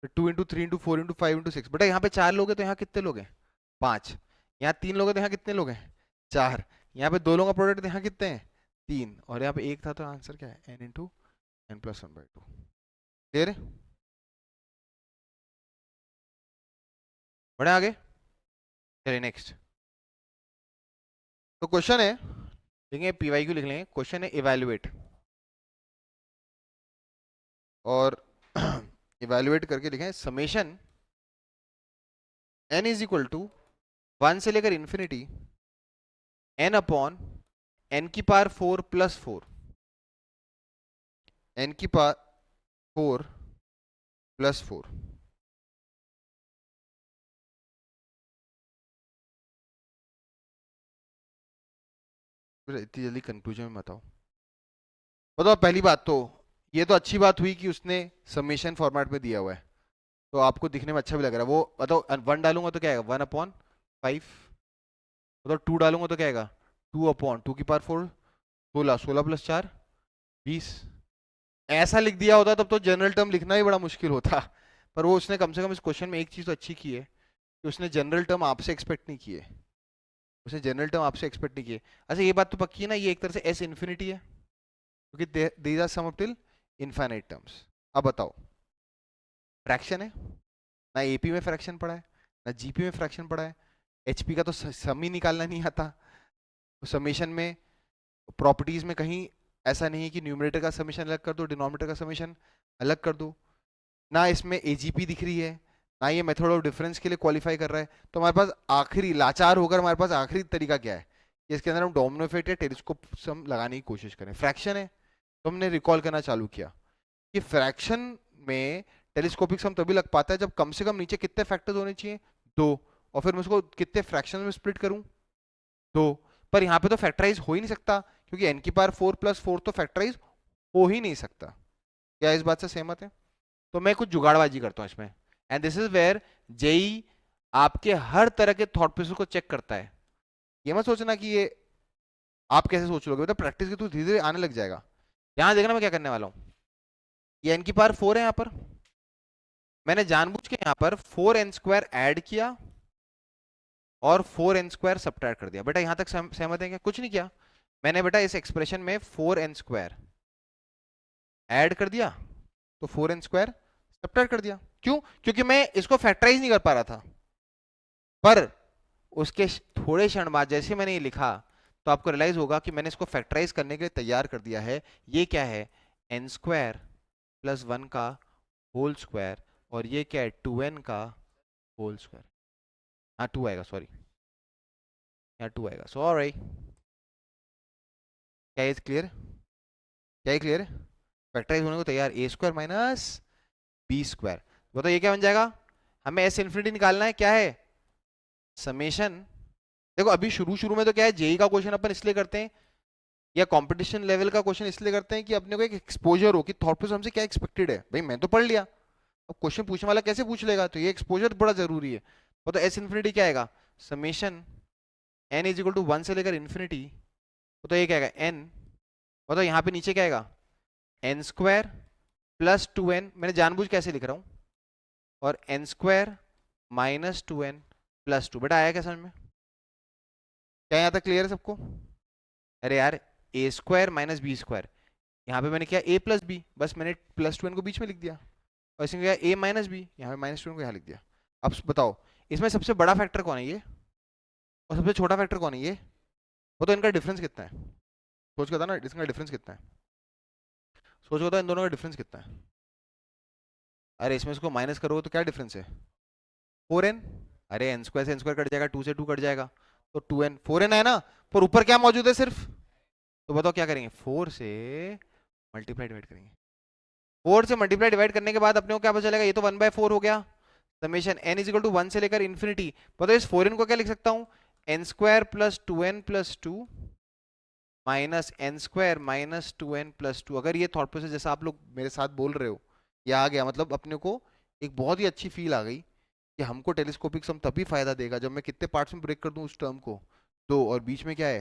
Speaker 1: फिर 2 × 3 × 4 × 5 × 6, बेटा यहाँ पे 4 लोग हैं तो यहाँ कितने लोग हैं? 5। यहाँ 3 लोग हैं तो यहाँ कितने लोग हैं? 4। यहाँ पे 2 लोगों का प्रोडक्ट तो यहाँ कितने हैं? 3। और यहाँ पे एक था, तो आंसर क्या है? n × n+1/2। क्लियर है? बढ़े आगे? चलिए नेक्स्ट। तो क्वेश्चन है, देखेंगे पीवाईक्यू लिख लेंगे। क्वेश्चन है इवैल्यूएट, और इवैल्यूएट करके लिखें समेशन n = 1 से लेकर इंफिनिटी n/n⁴ + 4, n⁴ + 4। इतनी जल्दी कंक्लूजन में बताओ। बताओ पहली बात तो, ये तो अच्छी बात हुई कि उसने समेशन फॉर्मेट में दिया हुआ है, तो आपको दिखने में अच्छा भी लग रहा है। वो बताओ 1 डालूंगा तो क्या आएगा? 1/5। बताओ 2 डालूंगा तो क्या आएगा? 2/2⁴ 16, 16 + 4 20। ऐसा लिख दिया होता तब तो जनरल टर्म लिखना ही बड़ा मुश्किल होता। पर वो उसने कम से कम इस क्वेश्चन में एक चीज तो अच्छी की है, कि उसने जनरल टर्म आपसे एक्सपेक्ट नहीं किए। उसने जनरल टर्म आपसे एक्सपेक्ट नहीं किए। अच्छा ये बात तो पक्की है ना, ये एक तरह से एस इन्फिनिटी है, क्योंकि these are sum up till infinite terms. अब बताओ, फ्रैक्शन है ना, एपी में फ्रैक्शन पढ़ा है ना जीपी में फ्रैक्शन पढ़ा है। एचपी का तो सम ही निकालना नहीं आता। तो समेशन में प्रॉपर्टीज में कहीं ऐसा नहीं है कि न्यूमरेटर का समेशन अलग कर दो, डिनोमिनेटर का समेशन अलग कर दो। ना इसमें एजीपी दिख रही है, ना ये मेथड ऑफ डिफरेंस के लिए क्वालिफाई कर रहा है। तो हमारे पास आखिरी लाचार होकर हमारे पास आखिरी तरीका क्या है कि इसके अंदर हम डोमिनो इफेक्ट या टेलीस्कोप सम लगाने की कोशिश करें। फ्रैक्शन है, तो हमने रिकॉल करना चालू किया कि फ्रैक्शन में टेलीस्कोपिक सम तभी लग पाता है जब कम से कम नीचे कितने फैक्टर्स होने चाहिए? 2। और फिर मैं उसको कितने फ्रैक्शन में स्प्लिट करूं? 2। पर यहाँ पे तो फैक्टराइज हो ही नहीं सकता, क्योंकि n⁴ + 4 तो फैक्टराइज हो ही नहीं सकता। क्या इस बात से सहमत है? तो मैं कुछ जुगाड़बाजी करता हूँ इसमें, and this is where JEE आपके हर तरह के थॉट प्रोसेस को चेक करता है। ये मत सोचना कि ये आप कैसे सोच लोगे, मतलब प्रैक्टिस के थ्रू धीरे धीरे आने लग जाएगा। यहां देखना मैं क्या करने वाला हूँ। ये n⁴ है यहाँ पर, मैंने जानबूझ के यहाँ पर 4n² ऐड किया और 4n² सब्ट्रैक्ट कर दिया। बेटा यहां तक सहमत है क्या? कुछ नहीं किया मैंने बेटा, इस एक्सप्रेशन में 4n² ऐड कर दिया, तो 4n² सब्ट्रैक्ट कर दिया। क्यों? क्योंकि मैं इसको फैक्टराइज नहीं कर पा रहा था। पर उसके थोड़े क्षण बाद जैसे मैंने ये लिखा, तो आपको रियलाइज होगा कि मैंने इसको फैक्टराइज करने के लिए तैयार कर दिया है। ये क्या है? n² + 1 का होल स्क्वायर, और ये क्या है? 2n का होल स्क्वायर। हाँ 2 आएगा, सॉरी, यहाँ 2 आएगा। सॉरी, क्या ये क्लियर? क्या ये क्लियर है? फैक्टराइज होने को तैयार। a² - b²। बताओ ये क्या बन जाएगा? हमें एस इन्फिनिटी निकालना है, क्या है? समेशन। देखो अभी शुरू शुरू में तो क्या है, जेई का क्वेश्चन अपन इसलिए करते हैं, या कंपटीशन लेवल का क्वेश्चन इसलिए करते हैं कि अपने को एक एक्सपोजर हो कि थॉट प्रोसेस हमसे क्या एक्सपेक्टेड है। भाई मैं तो पढ़ लिया, अब क्वेश्चन पूछने वाला कैसे पूछ लेगा, तो ये एक्सपोजर बड़ा जरूरी है। तो एस इन्फिनिटी क्या आएगा? समेशन n = 1 से लेकर इन्फिनिटी, तो ये क्या आएगा? n। तो यहाँ पे नीचे क्या आएगा? n² + 2n, मैंने जानबूझ कैसे लिख रहा हूँ, और n² - 2n + 2। बेटा आया क्या समझ में? क्या यहाँ तक क्लियर है सबको? अरे यार, ए स्क्वायर माइनस बी स्क्वायर, यहाँ पे मैंने किया ए प्लस बी, बस मैंने प्लस टू एन को बीच में लिख दिया, और इसमें क्या ए माइनस बी, यहाँ पे माइनस टू एन को यहाँ लिख दिया। अब बताओ इसमें सबसे बड़ा फैक्टर कौन है, ये, और सबसे छोटा फैक्टर कौन है, ये। वो तो इनका डिफरेंस कितना है, सोच के बता ना, इसका डिफरेंस कितना है, सोच के बता इन दोनों का डिफरेंस कितना है। अरे इसमें इसको माइनस करोगे तो क्या डिफरेंस है, 4n। अरे एन स्क्वायर से एन स्क्वायर कट जाएगा, 2 से 2 कट जाएगा, तो 2n, 4n है ना, पर ऊपर क्या मौजूद है सिर्फ, तो बताओ क्या करेंगे, 4 से मल्टीप्लाई डिवाइड करेंगे। 4 से मल्टीप्लाई डिवाइड करने के बाद अपने को क्या पता चलेगा, ये तो 1/4 हो गया, summation n is equal to 1 से लेकर इन्फिनिटी। पता है इस 4n को क्या लिख सकता हूँ, N square plus 2n plus 2 minus N square minus 2n plus 2। अगर ये थॉट प्रोसेस जैसा आप लोग मेरे साथ बोल रहे हो ये आ गया, मतलब अपने को एक बहुत ही अच्छी फील आ गई कि हमको टेलीस्कोपिक सम तभी फायदा देगा जब मैं कितने पार्ट्स में ब्रेक कर दूं उस टर्म को, दो, और बीच में क्या है,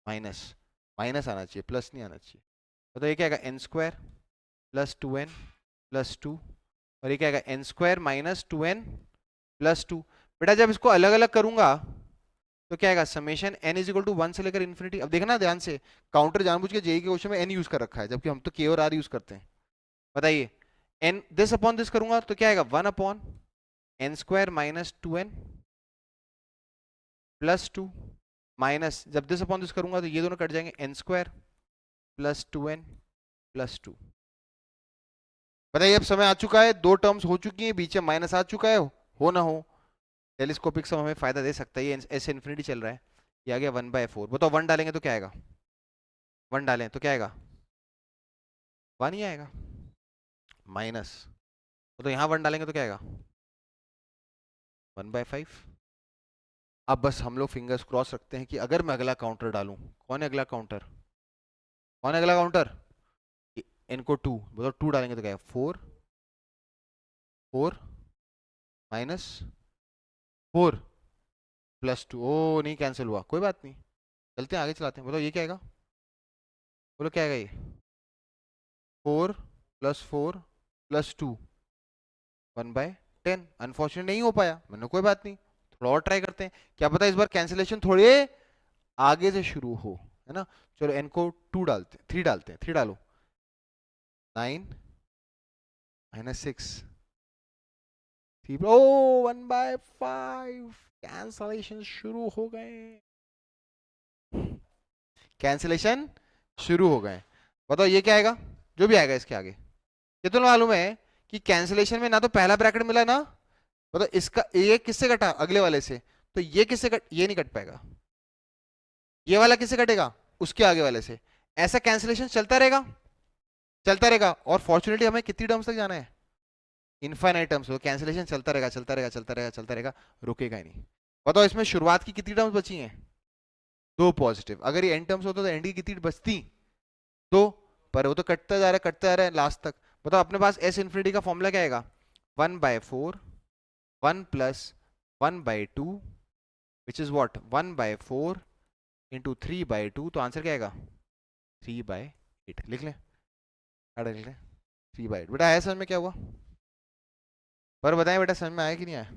Speaker 1: माइनस। माइनस आना चाहिए, प्लस नहीं आना चाहिए। तो ये क्या आएगा, N square plus 2n plus 2, और ये क्या आएगा, N square minus 2n plus 2। बेटा जब इसको अलग अलग करूंगा तो क्या आएगा, summation n is equal to 1 से लेकर इन्फिनिटी। अब देखना ध्यान से, काउंटर जानबूझ के जेई के क्वेश्चन में n यूज कर रखा है, जबकि हम तो k और r यूज करते हैं। बताइए, n दिस अपॉन दिस करूंगा तो क्या आएगा, 1 upon N square minus 2n plus 2, minus जब दिस अपॉन दिस करूंगा तो ये दोनों कट जाएंगे, N square plus 2n plus 2। बताइए अब समय आ चुका है, दो टर्म्स हो चुकी हैं, बीच में माइनस आ चुका है, हो ना हो टेलीस्कोपिक सम हमें फायदा दे सकता है, ये ऐसे इन्फिनिटी चल रहा है, ये आ गया 1/4। बताओ 1 डालेंगे तो क्या आएगा, 1 डालें तो क्या आएगा, 1 ही आएगा, माइनस, तो यहाँ 1 डालेंगे तो क्या आएगा, 1/5। अब बस हम लोग फिंगर्स क्रॉस रखते हैं कि अगर मैं अगला काउंटर डालूं, कौन है अगला काउंटर, कौन है अगला काउंटर, इनको 2, बताओ 2 डालेंगे तो क्या है, 4, 4 माइनस 4 प्लस 2, ओ नहीं कैंसिल हुआ, कोई बात नहीं, चलते हैं आगे चलाते हैं। बताओ ये क्या आएगा, बोलो क्या आएगा ये, 4 + 4 + 2, 1/10। अनफॉर्चुनेट नहीं हो पाया मैंने, कोई बात नहीं, थोड़ा और ट्राई करते हैं, क्या पता इस बार कैंसिलेशन थोड़े आगे से शुरू हो, है ना। चलो एन को 2 डालते हैं, 3 डालते हैं, 3 डालो, 9 - 6, 3, ओ 1/5, कैंसलेशन शुरू हो गए, कैंसिलेशन शुरू हो गए। बताओ ये क्या आएगा, जो भी आएगा इसके आगे, ये तो मालूम है कि कैंसिलेशन में ना तो पहला ब्रैकेट मिला ना, मतलब इसका ये किससे कटा, अगले वाले से, तो ये किससे कट, ये नहीं कट पाएगा, ये वाला किससे कटेगा, उसके आगे वाले से। ऐसा कैंसिलेशन चलता रहेगा, चलता रहेगा, और फॉर्चुनेटली हमें कितनी टर्म्स तक जाना है, इनफाइनाइट टर्म्स, तो कैंसिलेशन चलता रहेगा चलता रहेगा चलता रहेगा चलता रहेगा, रुकेगा ही नहीं। बताओ इसमें शुरुआत की कितनी टर्म्स बची हैं, दो पॉजिटिव, अगर ये एंड टर्म्स होता तो एंड की कितनी बचती, दो, पर वो तो कटता जा रहा है लास्ट तक। बताओ अपने पास एस इन्फिनिटी का फॉर्मूला क्या आएगा, 1/4, 1 + 1/2 विच इज वॉट, 1/4 इंटू 3/2, तो आंसर क्या आएगा, 3/8। लिख लें, लिख लें 3/8। बेटा आया समझ में क्या हुआ, पर बताएं बेटा समझ में आया कि नहीं आया।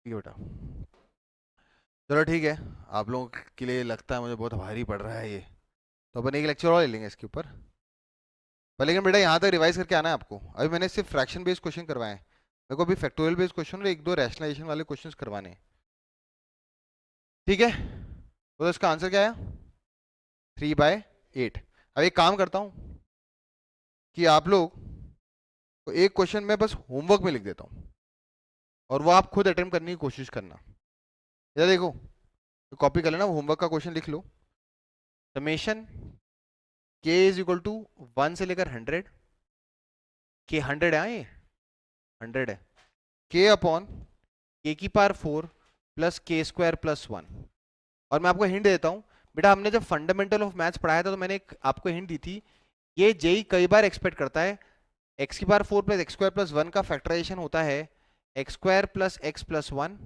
Speaker 1: ठीक है बेटा, चलो ठीक है, आप लोगों के लिए लगता है मुझे बहुत भारी पड़ रहा है ये, तो अपन एक लेक्चर और ले लेंगे इसके ऊपर। पर लेकिन बेटा यहाँ तक रिवाइज करके आना है आपको। अभी मैंने सिर्फ फ्रैक्शन बेस्ड क्वेश्चन करवाए हैं, मेरे को अभी फैक्टोरियल बेस्ड क्वेश्चन और एक दो रैशनलाइजेशन वाले क्वेश्चंस करवाने हैं। ठीक है, तो इसका आंसर क्या है? 3/8। अब एक काम करता हूँ कि आप लोग को एक क्वेश्चन मैं बस होमवर्क में लिख देता हूँ और वो आप खुद अटेम्प्ट करने की कोशिश करना। इधर देखो, तो कॉपी कर लेना, होमवर्क का क्वेश्चन लिख लो। Summation k is equal to 1 से लेकर 100, के 100 है, ये 100 है, k अपॉन k की power 4 plus k square plus 1। और मैं आपको हिंट देता हूँ बेटा, हमने जब फंडामेंटल ऑफ मैथ्स पढ़ाया था तो मैंने आपको हिंट दी थी, ये जेई कई बार एक्सपेक्ट करता है एक्स की power 4 plus x square plus 1 का फैक्टराइजेशन होता है x square plus x plus 1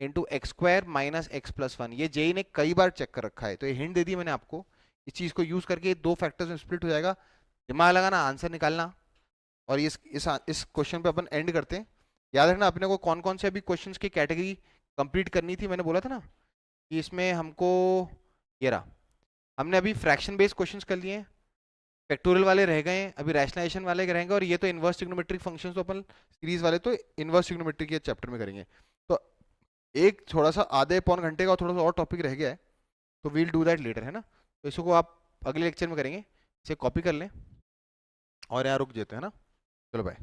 Speaker 1: into x square minus x plus 1। ये जेई ने कई बार चेक कर रखा है, तो ये हिंट दे दी मैंने आपको। इस चीज को यूज करके दो फैक्टर्स में स्प्लिट हो जाएगा, दिमाग लगाना, आंसर निकालना। और इस क्वेश्चन पे अपन एंड करते हैं। याद रखना अपने को कौन कौन से अभी क्वेश्चंस की कैटेगरी कंप्लीट करनी थी, मैंने बोला था ना कि इसमें हमको, ये रहा, हमने अभी फ्रैक्शन बेस्ड क्वेश्चंस कर लिए हैं, फैक्टोरियल वाले रह गए हैं, अभी रैशनलाइजेशन वाले रहेंगे, और ये तो इनवर्स ट्रिग्नोमेट्रिक फंक्शंस तो अपन सीरीज वाले तो इनवर्स ट्रिग्नोमेट्रिक के चैप्टर में करेंगे। तो एक थोड़ा सा आधे पौन घंटे का थोड़ा सा और टॉपिक रह गया है, तो वील डू दैट लेटर, है ना। तो इसको आप अगले लेक्चर में करेंगे, इसे कॉपी कर लें और यहाँ रुक देते हैं ना। चलो बाय।